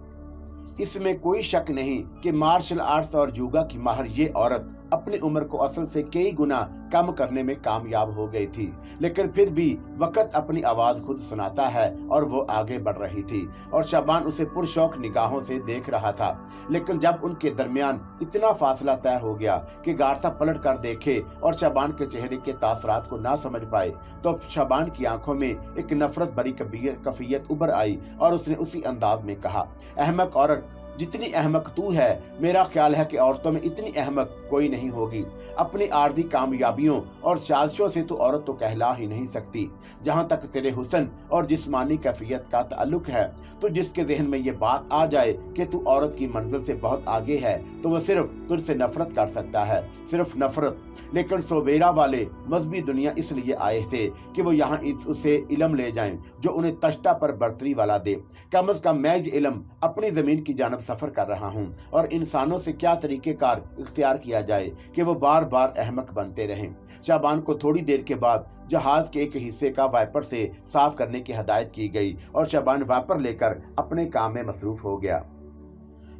इसमें कोई शक नहीं कि मार्शल आर्ट्स और योगा की माहिर ये औरत अपनी उम्र को असल से कई गुना कम करने में कामयाब हो गई थी, लेकिन फिर भी वक्त अपनी आवाज खुद सुनाता है और वो आगे बढ़ रही थी और शाबान उसे पुरशौक निगाहों से देख रहा था। लेकिन जब उनके दरमियान इतना फासला तय हो गया कि गार्था पलट कर देखे और शाबान के चेहरे के तासरात को ना समझ पाए, तो शाबान की आंखों में एक नफरत भरी कफियत उभर आई और उसने उसी अंदाज में कहा, अहमक औरत, जितनी अहमक तू है, मेरा ख्याल है कि औरतों में इतनी अहमक कोई नहीं होगी। अपनी आर्जी कामयाबियों और साजिशों से तू औरत तो कहला ही नहीं सकती। जहां तक तेरे हुस्न और जिस्मानी कैफियत का ताल्लुक है, तो जिसके जहन में ये बात आ जाए कि तू औरत की मंजिल से बहुत आगे है, तो वह सिर्फ तुझसे नफरत कर सकता है, सिर्फ नफरत। लेकिन सोबेरा वाले मजहबी दुनिया इसलिए आए थे कि वो यहाँ उसे इल्म ले जाएं जो उन्हें तश्ता पर बर्तरी वाला दे। कम अज कम मैं इल्म अपनी जमीन की जानब सफर कर रहा हूँ और इंसानों से क्या तरीकेकार इख्तियार किया जाए कि वो बार बार अहमक बनते रहें। शाबान को थोड़ी देर के बाद जहाज के एक हिस्से का वाइपर से साफ करने की हदायत की गई और शाबान वाइपर लेकर अपने काम में मसरूफ हो गया।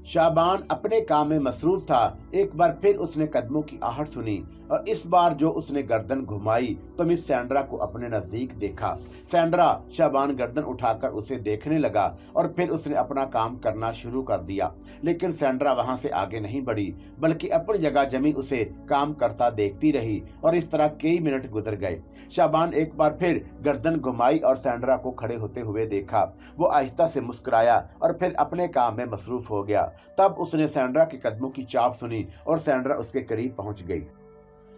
शाबान अपने काम में मसरूफ था। एक बार फिर उसने कदमों की आहट सुनी और इस बार जो उसने गर्दन घुमाई तो मिस सैंड्रा को अपने नजदीक देखा। सैंड्रा शाबान गर्दन उठाकर उसे देखने लगा और फिर उसने अपना काम करना शुरू कर दिया, लेकिन सैंड्रा वहां से आगे नहीं बढ़ी बल्कि अपनी जगह जमी उसे काम करता देखती रही और इस तरह कई मिनट गुजर गए। शाबान एक बार फिर गर्दन घुमाई और सैंड्रा को खड़े होते हुए देखा। वो आहिस्ता से मुस्कुराया और फिर अपने काम में मसरूफ हो गया। तब उसने सैंड्रा के कदमों की चाप सुनी और सैंड्रा उसके करीब पहुंच गई।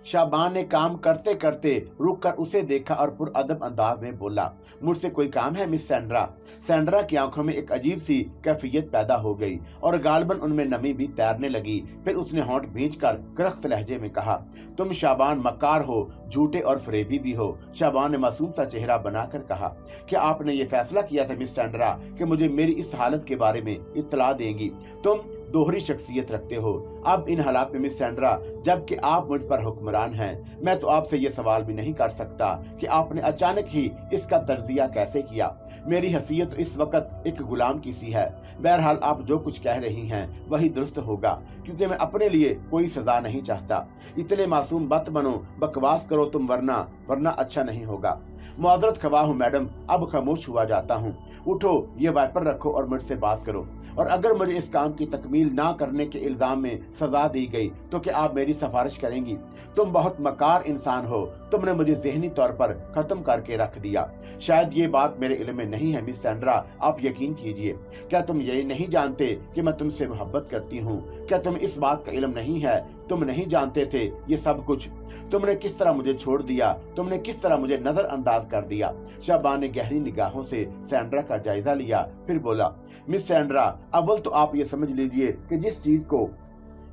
शाबान ने काम करते करते रुक कर उसे देखा और पुरअदब अंदाज में बोला, मुझसे कोई काम है मिस सैंड्रा? सैंड्रा की आंखों में एक अजीब सी कैफियत पैदा हो गई और गालबन उनमें नमी भी तैरने लगी। फिर उसने होंठ भींचकर करख्त लहजे में कहा, तुम शाबान मक्कार हो, झूठे और फरेबी भी हो। शाबान ने मासूम सा चेहरा बनाकर कहा, क्या आपने ये फैसला किया था मिस सैंड्रा कि मुझे मेरी इस हालत के बारे में इत्तला देंगी? तुम दोहरी शख्सियत रखते हो। अब इन हालात में मिस सैंड्रा, जबकि आप मुझ पर हुक्मरान हैं, मैं तो आपसे ये सवाल भी नहीं कर सकता कि आपने अचानक ही इसका तर्जिया कैसे किया। मेरी हैसियत तो इस वक्त एक गुलाम की सी है। बहरहाल आप जो कुछ कह रही हैं वही दुरुस्त होगा, क्योंकि मैं अपने लिए कोई सजा नहीं चाहता। इतने मासूम मत बनो, बकवास करो तुम, वरना अच्छा नहीं होगा। मुआज़रत ख्वाह हूँ मैडम, अब खामोश हुआ जाता हूँ। उठो, ये वाइपर रखो और मुझसे बात करो, और अगर मुझे इस काम की तकमील ना करने के इल्जाम में सजा दी गई तो क्या आप मेरी सिफारिश करेंगी? तुम बहुत मकार इंसान हो, तुमने मुझे ज़हनी तौर पर खत्म करके रख दिया। शायद ये बात मेरे इल्म में नहीं है मिस सैंड्रा, आप यकीन कीजिए। क्या तुम ये नहीं जानते कि मैं तुमसे मोहब्बत करती हूँ? क्या तुम्हें इस बात का इल्म नहीं है? तुम नहीं जानते थे ये सब कुछ? तुमने किस तरह मुझे छोड़ दिया, तुमने किस तरह मुझे नजरअंदाज कर दिया। शाबान ने गहरी निगाहों से सैंड्रा का जायजा लिया, फिर बोला, मिस सैंड्रा, अव्वल तो आप ये समझ लीजिए कि जिस चीज को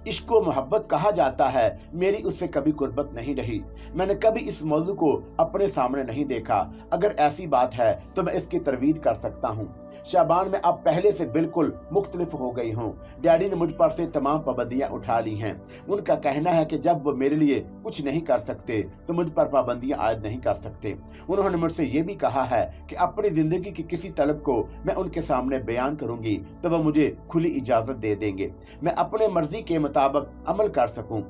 इश्क व मोहब्बत कहा जाता है, मेरी उससे कभी कुर्बत नहीं रही। मैंने कभी इस मौजू को अपने सामने नहीं देखा। अगर ऐसी बात है तो मैं इसकी तरवीद कर सकता हूँ। शाबान में अब पहले से बिल्कुल मुख्तलिफ हो गई हूँ। डैडी ने मुझ पर से तमाम पाबंदियां उठा ली हैं। उनका कहना है कि जब वो मेरे लिए कुछ नहीं कर सकते तो मुझ पर पाबंदियां आयद नहीं कर सकते। उन्होंने मुझसे ये भी कहा है कि अपनी जिंदगी की किसी तलब को मैं उनके सामने बयान करूंगी तो वह मुझे खुली इजाजत दे देंगे, मैं अपने मर्जी के मुताबिक अमल कर सकूं।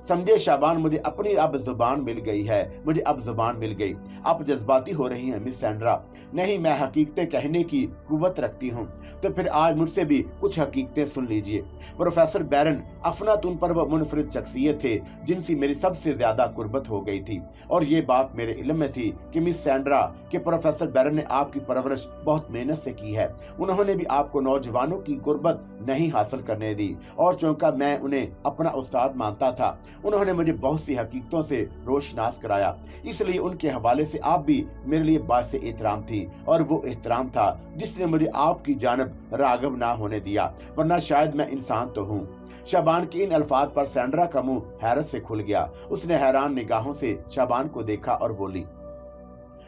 समझे शाबान, मुझे अपनी अब जुबान मिल गई है, मुझे अब जुबान मिल गई। आप जज्बाती हो रही हैं मिस सैंड्रा। नहीं, मैं हकीकतें कहने की कुव्वत रखती हूँ। तो फिर आज मुझसे भी कुछ हकीकतें सुन लीजिए। प्रोफेसर बैरन अफलातून पर वो मुनफरिद शख्सियत थे जिनसे मेरी सबसे ज्यादा कुर्बत हो गई थी। और ये बात मेरे इल्म में थी कि मिस सैंड्रा के प्रोफेसर बैरन ने आपकी परवरिश बहुत मेहनत से की है। उन्होंने भी आपको नौजवानों की गुर्बत नहीं हासिल करने दी, और चूंकि मैं उन्हें अपना उस्ताद मानता था, उन्होंने मुझे बहुत सी हकीकतों से रोशनास कराया। इसलिए उनके हवाले से आप भी मेरे लिए बाइस एहतराम थी, और वो एहतराम था जिसने मुझे आपकी जानब राग़िब ना होने दिया, वरना शायद मैं इंसान तो हूँ। शाबान के इन अल्फाज पर सैंड्रा का मुंह हैरत से खुल गया। उसने हैरान निगाहों से शाबान को देखा और बोली,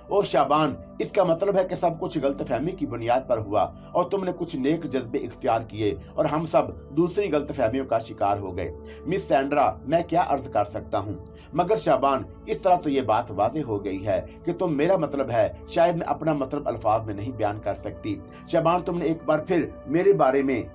ओ शाबान, इसका मतलब है कि सब कुछ गलतफहमी की बुनियाद पर हुआ और तुमने कुछ नेक जज्बे इख्तियार किए और हम सब दूसरी गलतफहमियों का शिकार हो गए। मिस सैंड्रा, मैं क्या अर्ज कर सकता हूँ? मगर शाबान, इस तरह तो ये बात वाज़ेह हो गई है कि तुम मेरा मतलब है, शायद मैं अपना मतलब अल्फाज में नहीं बयान कर सकती। शाबान, तुमने एक बार फिर मेरे बारे में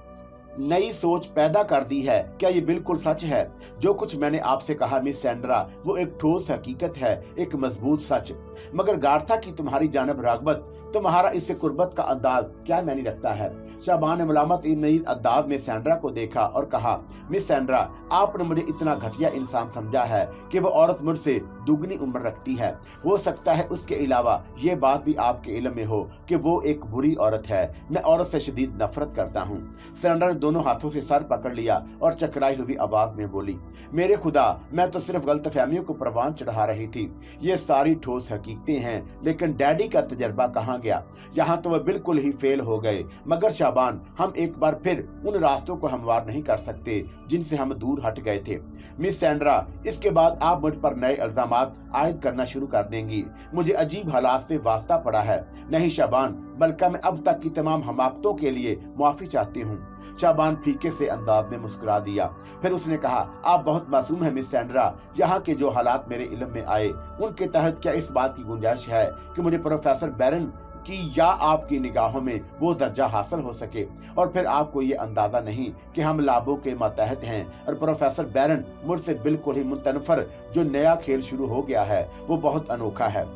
नई सोच पैदा कर दी है। क्या ये बिल्कुल सच है? जो कुछ मैंने आपसे कहा मिस सैंड्रा, वो एक ठोस हकीकत है, एक मजबूत सच। मगर गार्था की तुम्हारी जानब रागबत, तुम्हारा इससे कुर्बत का अंदाज क्या मायने रखता है? शाबान ने मुलामत नई अंदाज में सैंड्रा को देखा और कहा, मिस सैंड्रा, आपने मुझे इतना घटिया इंसान समझा है कि वो औरत मुझसे दुगनी उम्र रखती है। हो सकता है उसके अलावा ये बात भी आपके इल्म में हो कि वो एक बुरी औरत है। मैं औरत से शदीद नफरत करता हूँ। सैंड्रा ने दोनों हाथों से सर पकड़ लिया और चकराई हुई आवाज में बोली, मेरे खुदा, मैं तो सिर्फ गलतफहमियों को परवान चढ़ा रही थी। ये सारी ठोस हकीकतें हैं, लेकिन डैडी का तजर्बा कहाँ गया? यहाँ तो वह बिल्कुल ही फेल हो गए। मगर शाबान, हम एक बार फिर उन रास्तों को हमवार नहीं कर सकते जिनसे हम दूर हट गए थे। मिस सैंड्रा, इसके बाद आप मुझ पर नए इल्जामात आयद करना शुरू कर देंगी। मुझे अजीब हालात से वास्ता पड़ा है। नहीं शाबान, बल्कि मैं अब तक की तमाम हमाकतों के लिए माफी चाहती हूँ। शाबान फीके से अंदाज में मुस्कुरा दिया। फिर उसने कहा, आप बहुत मासूम है मिस सैंड्रा। यहाँ के जो हालात मेरे इल्म में आए, उनके तहत क्या इस बात की गुंजाइश है कि मुझे प्रोफेसर बैरन की या आपकी निगाहों में वो दर्जा हासिल हो सके? और फिर आपको ये अंदाजा नहीं कि हम लाभों के मातहत हैं और प्रोफेसर बैरन मुझसे बिल्कुल ही मुतनफर। जो नया खेल शुरू हो गया है वो बहुत अनोखा है।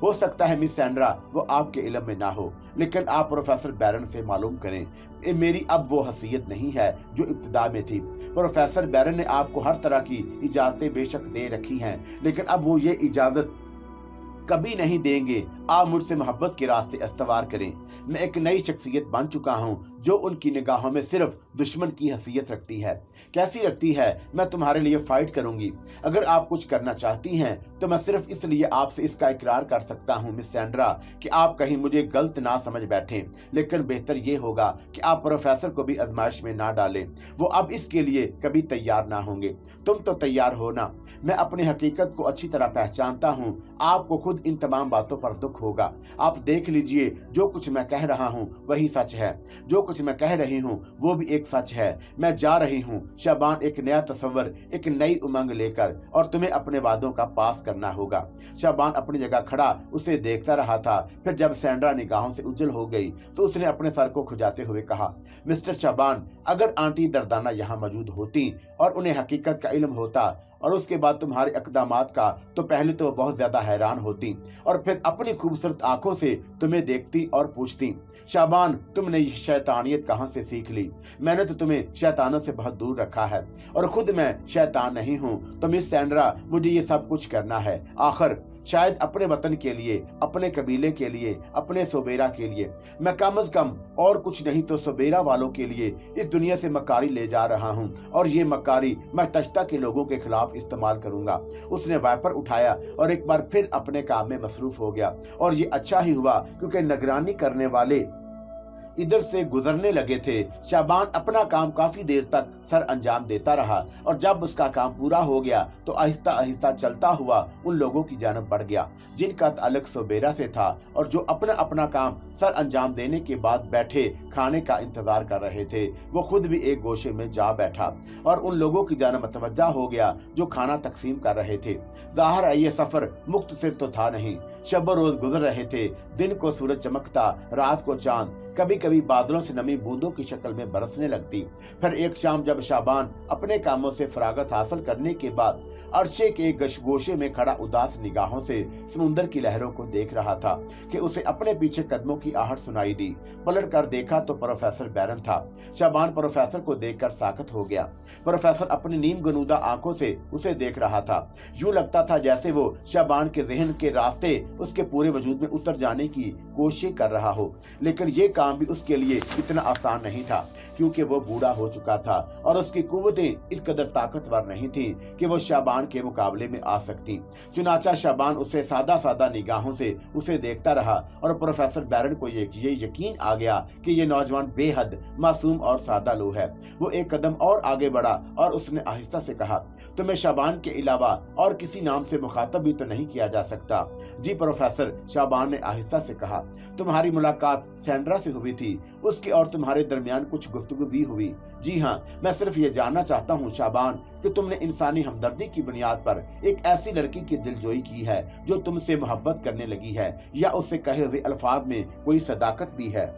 हो सकता है मिस सैंड्रा वो आपके इल्म में ना हो, लेकिन आप प्रोफेसर बैरन से मालूम करें, मेरी अब वो हसीयत नहीं है जो इब्तिदा में थी। प्रोफेसर बैरन ने आपको हर तरह की इजाजतें बेशक दे रखी हैं, लेकिन अब वो ये इजाजत कभी नहीं देंगे आप मुझसे मोहब्बत के रास्ते इस्तवार करें। मैं एक नई शख्सियत बन चुका हूँ जो उनकी निगाहों में सिर्फ दुश्मन की हैसियत रखती है। कैसी रखती है? मैं तुम्हारे लिए फाइट करूंगी। अगर आप कुछ करना चाहती हैं तो मैं सिर्फ इसलिए आपसे इसका इकरार कर सकता हूं मिस सैंड्रा कि आप कहीं मुझे गलत ना समझ बैठें। लेकिन बेहतर ये होगा कि आप प्रोफेसर को भी आजमाइश में ना डालें। वो अब इसके लिए कभी तैयार ना होंगे। तुम तो तैयार हो ना? मैं अपनी हकीकत को अच्छी तरह पहचानता हूँ। आपको खुद इन तमाम बातों पर दुख होगा। आप देख लीजिए, जो कुछ मैं कह रहा हूँ वही सच है। जो कुछ मैं कह रही हूँ वो भी एक सच है। मैं जा रही हूँ शाबान, एक नया तस्वर, एक नई उमंग लेकर, और तुम्हें अपने वादों का पास करना होगा। शाबान अपनी जगह खड़ा उसे देखता रहा था। फिर जब सैंड्रा निगाहों से उज्जल हो गई तो उसने अपने सर को खुजाते हुए कहा, मिस्टर शाबान, अगर आंटी दर्दाना यहाँ मौजूद होती और उन्हें हकीकत का इल्म होता और उसके बाद तुम्हारे इक़दामात का, तो पहले तो बहुत ज्यादा हैरान होती और फिर अपनी खूबसूरत आंखों से तुम्हें देखती और पूछती, शाबान, तुमने ये शैतानियत कहाँ से सीख ली? मैंने तो तुम्हें शैतानों से बहुत दूर रखा है और खुद मैं शैतान नहीं हूँ। तो मिस सैंड्रा, मुझे ये सब कुछ करना है आखिर, शायद अपने वतन के लिए, अपने कबीले के लिए, अपने सोबेरा के लिए। मैं कम अज कम और कुछ नहीं तो सोबेरा वालों के लिए इस दुनिया से मकारी ले जा रहा हूँ, और ये मकारी मैं तश्ता के लोगों के खिलाफ इस्तेमाल करूंगा। उसने वाइपर उठाया और एक बार फिर अपने काम में मसरूफ हो गया। और ये अच्छा ही हुआ क्योंकि निगरानी करने वाले इधर से गुजरने लगे थे। शाबान अपना काम काफी देर तक सर अंजाम देता रहा और जब उसका काम पूरा हो गया तो आहिस्ता आहिस्ता चलता हुआ उन लोगों की जानब बढ़ गया जिनका ताल्लुक सोबेरा से था और जो अपना अपना काम सर अंजाम देने के बाद बैठे खाने का इंतजार कर रहे थे। वो खुद भी एक गोशे में जा बैठा और उन लोगों की जानब मतवज्जा हो गया जो खाना तकसीम कर रहे थे। जाहिर है ये सफर मुख्तसर तो था नहीं। शब रोज गुजर रहे थे, दिन को सूरज चमकता, रात को चांद। कभी कभी बादलों से नमी बूंदों की शक्ल में बरसने लगती। फिर एक शाम जब शाबान अपने कामों से फरागत हासिल करने के बाद अरशे के गोशे में खड़ा उदास निगाहों से समुंदर की लहरों को देख रहा था कि उसे अपने पीछे कदमों की आहट सुनाई दी। पलट कर देखा तो प्रोफेसर बैरन था। शाबान प्रोफेसर को देखकर साकत हो गया। प्रोफेसर अपनी नीम गनूदा आंखों से उसे देख रहा था। यूं लगता था जैसे वो शाबान के जहन के रास्ते उसके पूरे वजूद में उतर जाने की कोशिश कर रहा हो। लेकिन ये काम भी उसके लिए इतना आसान नहीं था, क्योंकि वो बूढ़ा हो चुका था और उसकी कुव्वतें इस कदर ताकतवर नहीं थी कि वो शाबान के मुकाबले में आ सकती। चुनाचा शाबान उसे सादा सादा निगाहों से उसे देखता रहा और प्रोफेसर बैरन को ये यकीन आ गया कि ये नौजवान बेहद मासूम और सादा लो है। वो एक कदम और आगे बढ़ा और उसने आहिस्ता से कहा, तुम्हें शाबान के अलावा और किसी नाम से मुखातब भी तो नहीं किया जा सकता। जी प्रोफेसर, शाबान ने आहिस्ता से कहा, तुम्हारी मुलाकात सैंड्रा से हुई थी, उसके और तुम्हारे दरमियान कुछ गुफ्तगू भी हुई। जी हाँ, मैं सिर्फ ये जानना चाहता हूँ शाबान कि तुमने इंसानी हमदर्दी की बुनियाद पर एक ऐसी लड़की की दिलजोई की है जो तुमसे मोहब्बत करने लगी है, या उससे कहे हुए अल्फाज में कोई सदाकत भी है?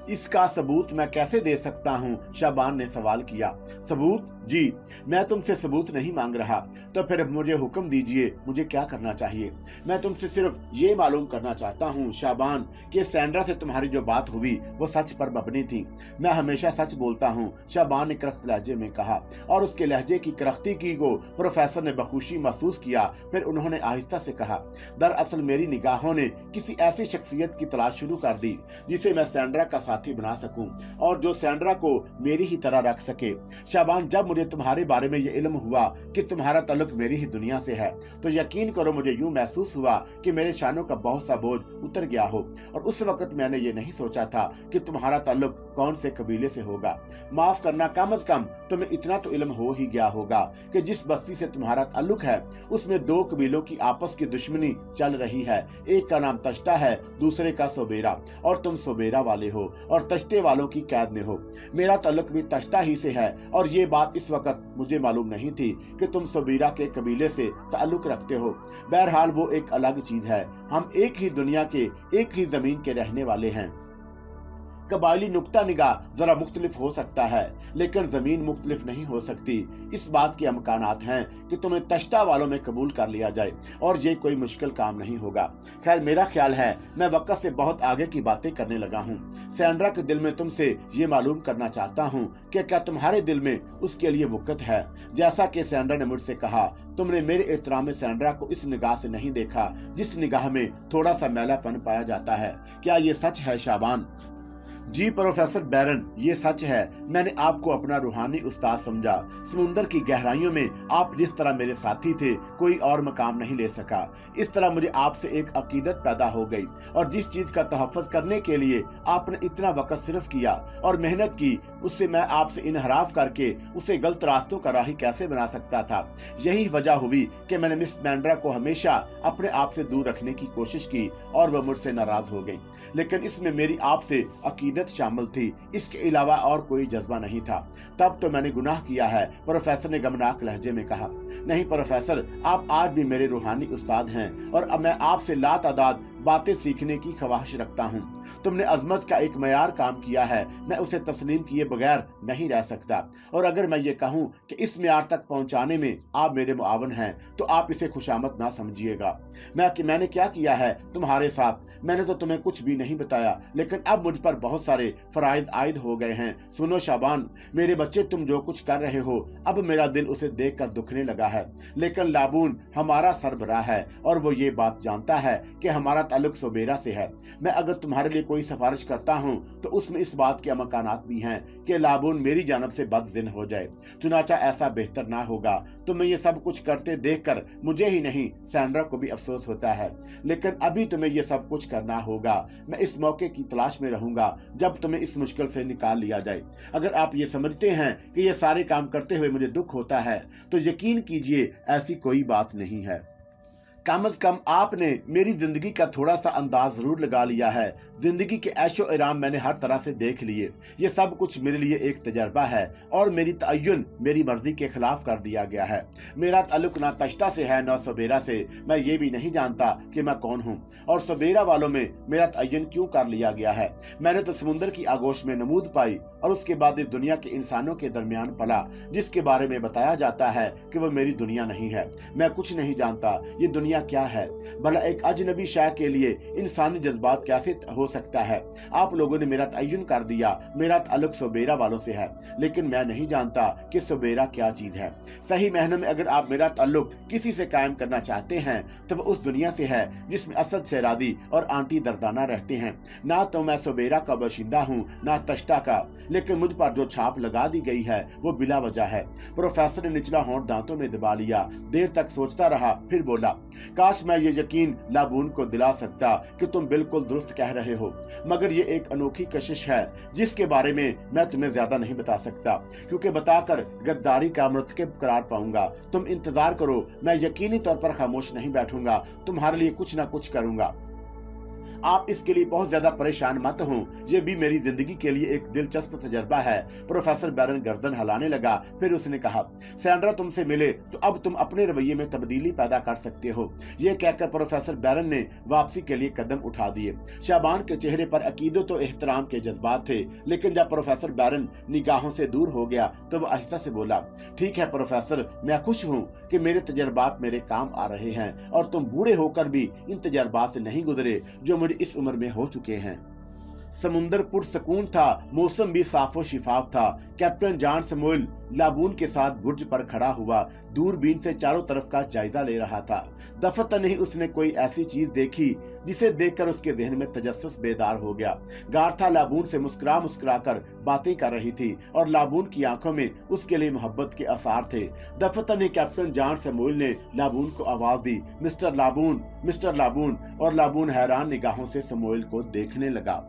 इसका सबूत मैं कैसे दे सकता हूँ? शाबान ने सवाल किया। सबूत? जी, मैं तुमसे सबूत नहीं मांग रहा। तो फिर मुझे हुक्म दीजिए, मुझे क्या करना चाहिए? मैं तुमसे सिर्फ ये मालूम करना चाहता हूँ शाबान कि सैंड्रा से तुम्हारी जो बात हुई वो सच पर मबनी थी। मैं हमेशा सच बोलता हूँ, शाबान ने करख्त लहजे में कहा, और उसके लहजे की करख्ती की को प्रोफेसर ने बखुशी महसूस किया। फिर उन्होंने आहिस्ता से कहा, दरअसल मेरी निगाहों ने किसी ऐसी शख्सियत की तलाश शुरू कर दी जिसे मैं सैंड्रा का साथी बना सकूं और जो सैंड्रा को मेरी ही तरह रख सके। शाबान, जब मुझे तुम्हारे बारे में ये इल्म हुआ कि तुम्हारा ताल्लुक मेरी ही दुनिया से है, तो यकीन करो मुझे यूं महसूस हुआ कि मेरे शानों का बहुत सा बोझ उतर गया हो। और उस वक्त मैंने ये नहीं सोचा था कि तुम्हारा ताल्लुक कौन से कबीले से होगा। माफ करना, कम अज कम तुम्हें इतना तो इल्म हो ही गया होगा कि जिस बस्ती से तुम्हारा ताल्लुक है उसमें दो कबीलों की आपस की दुश्मनी चल रही है। एक का नाम तश्ता है, दूसरे का सोबेरा, और तुम सोबेरा वाले हो और तश्ते वालों की कैद में हो। मेरा ताल्लुक भी तश्ता ही से है, और ये बात इस वक्त मुझे मालूम नहीं थी कि तुम सोबीरा के कबीले से ताल्लुक रखते हो। बहरहाल वो एक अलग चीज है। हम एक ही दुनिया के, एक ही जमीन के रहने वाले हैं। कबायली नुक्ता निगाह जरा मुख्तलिफ हो सकता है, लेकिन जमीन मुख्तलिफ नहीं हो सकती। इस बात के अमकानात हैं कि तुम्हें तश्ता वालों में कबूल कर लिया जाए, और ये कोई मुश्किल काम नहीं होगा। खैर, मेरा ख्याल है मैं वक्त से बहुत आगे की बातें करने लगा हूँ। सैंड्रा के दिल में तुमसे ये मालूम करना चाहता हूँ कि क्या तुम्हारे दिल में उसके लिए वक़्त है। जैसा कि सैंड्रा ने मुझसे कहा, तुमने मेरे एहतराम में सैंड्रा को इस निगाह से नहीं देखा जिस निगाह में थोड़ा सा मैलापन पाया जाता है। क्या ये सच है शाबान? जी प्रोफेसर बैरन, ये सच है। मैंने आपको अपना रूहानी उस्ताद समझा। समुंदर की गहराइयों में आप जिस तरह मेरे साथी थे, कोई और मकाम नहीं ले सका। इस तरह मुझे आपसे एक अकीदत पैदा हो गई, और जिस चीज का तहफ़्फ़ुज़ करने के लिए आपने इतना वक्त सिर्फ किया और मेहनत की, उससे मैं आपसे इनहराफ करके उसे गलत रास्तों का राही कैसे बना सकता था। यही वजह हुई कि मैंने मिस सैंड्रा को हमेशा अपने आप से दूर रखने की कोशिश की, और वह मुझसे नाराज हो गई। लेकिन इसमें मेरी आपसे अकीदत शामिल थी, इसके अलावा और कोई जज्बा नहीं था। तब तो मैंने गुनाह किया है, प्रोफेसर ने गमनाक लहजे में कहा। नहीं प्रोफेसर, आप आज भी मेरे रूहानी उस्ताद हैं, और अब मैं आपसे लातादाद बातें सीखने की ख्वाहिश रखता हूँ। तुमने अजमत का एक मयार काम किया है, मैं उसे तस्लीम किए बगैर नहीं रह सकता। और अगर मैं ये कहूँ कि इस मयार तक पहुँचाने में आप मेरे मुआवन हैं, तो आप इसे खुशामद ना समझिएगा। मैंने क्या किया है तुम्हारे साथ? मैंने तो तुम्हें कुछ भी नहीं बताया, लेकिन अब मुझ पर बहुत सारे फराइज आयद हो गए हैं। सुनो शाबान, मेरे बच्चे, तुम जो कुछ कर रहे हो, अब मेरा दिल उसे देखकर दुखने लगा है। लेकिन लाबून हमारा सरबराह है, और वो ये बात जानता है कि हमारा ताल्लुक सोबेरा से है। मैं अगर तुम्हारे लिए कोई सिफारिश करता हूँ तो उसमें इस बात के अमकानात भी हैं कि लाबून मेरी जानब से बदज़िन हो जाए। चुनाचा ऐसा बेहतर ना होगा। तुम्हें ये सब कुछ करते देखकर मुझे ही नहीं, सैंड्रा को भी अफसोस होता है। लेकिन अभी तुम्हें ये सब कुछ करना होगा। मैं इस मौके की तलाश में रहूंगा जब तुम्हें इस मुश्किल से निकाल लिया जाए। अगर आप ये समझते हैं कि ये सारे काम करते हुए मुझे दुख होता है, तो यकीन कीजिए ऐसी कोई बात नहीं है। कम अज कम आपने मेरी जिंदगी का थोड़ा सा अंदाज जरूर लगा लिया है। जिंदगी के ऐशो इराम मैंने हर तरह से देख लिए। ये सब कुछ मेरे लिए एक तजर्बा है और मेरी तयन मेरी मर्जी के खिलाफ कर दिया गया है। मेरा ताल्लुक ना तश्ता से है ना सबेरा से। मैं ये भी नहीं जानता कि मैं कौन हूँ और सबेरा वालों में मेरा तयन क्यों कर लिया गया है। मैंने तो समुद्र की आगोश में नमूद पाई और उसके बाद इस दुनिया के इंसानों के दरमियान पला, जिसके बारे में बताया जाता है कि वो मेरी दुनिया नहीं है। मैं कुछ नहीं जानता ये दुनिया क्या है। भला एक अजनबी शाह के लिए इंसानी जज्बात कैसे हो सकता है। आप लोगों ने मेरा तयन कर दिया। मेरा ताल्लुक सबेरा वालों से है, लेकिन मैं नहीं जानता कि सबेरा क्या चीज है। सही मायने में अगर आप मेरा ताल्लुक किसी से कायम करना चाहते हैं तो वो उस दुनिया से है जिसमें असद शहरादी और आंटी दर्दाना रहते हैं। ना तो मैं सबेरा का बाशिंदा हूँ ना तश्ता का, लेकिन मुझ पर जो छाप लगा दी गई है वो बिला वजह है। प्रोफेसर ने निचला होंठ दांतों में दबा लिया। देर तक सोचता रहा, फिर बोला, काश मैं ये यकीन लाबून को दिला सकता कि तुम बिल्कुल दुरुस्त कह रहे हो, मगर ये एक अनोखी कशिश है जिसके बारे में मैं तुम्हें ज्यादा नहीं बता सकता, क्योंकि बताकर गद्दारी का मुर्तकिब करार पाऊंगा। तुम इंतजार करो, मैं यकीनी तौर पर खामोश नहीं बैठूंगा, तुम्हारे लिए कुछ ना कुछ करूंगा। आप इसके लिए बहुत ज्यादा परेशान मत हो, ये भी मेरी जिंदगी के लिए एक दिलचस्प तजर्बा है। प्रोफेसर बैरन गर्दन हिलाने लगा। फिर उसने कहा, सैंड्रा तुमसे मिले तो अब तुम अपने रवैये में तब्दीली पैदा कर सकते हो। ये कहकर प्रोफेसर बैरन ने वापसी के लिए कदम उठा दिए। शाबान के चेहरे पर अकीदत और एहतराम के जज्बात थे, लेकिन जब प्रोफेसर बैरन निगाहों से दूर हो गया तो वह आहिस्ता से बोला, ठीक है प्रोफेसर, मैं खुश हूँ कि मेरे तजर्बात मेरे काम आ रहे हैं और तुम बूढ़े होकर भी इन तजर्बात से नहीं गुजरे जो मुझे इस उम्र में हो चुके हैं। समुंदर पुरसकून था, मौसम भी साफ और शिफाफ था। कैप्टन जॉन समूएल लाबून के साथ बुर्ज पर खड़ा हुआ दूरबीन से चारों तरफ का जायजा ले रहा था। दफतन ही उसने कोई ऐसी चीज देखी जिसे देखकर उसके जहन में तजस्सुस बेदार हो गया। गार्था लाबून से मुस्कुरा मुस्कुरा कर बातें कर रही थी और लाबून की आंखों में उसके लिए मोहब्बत के आसार थे। दफतन ही कैप्टन जॉन समूएल ने लाबून को आवाज दी, मिस्टर लाबून, मिस्टर लाबून, और लाबून हैरान निगाहों से समूएल को देखने लगा।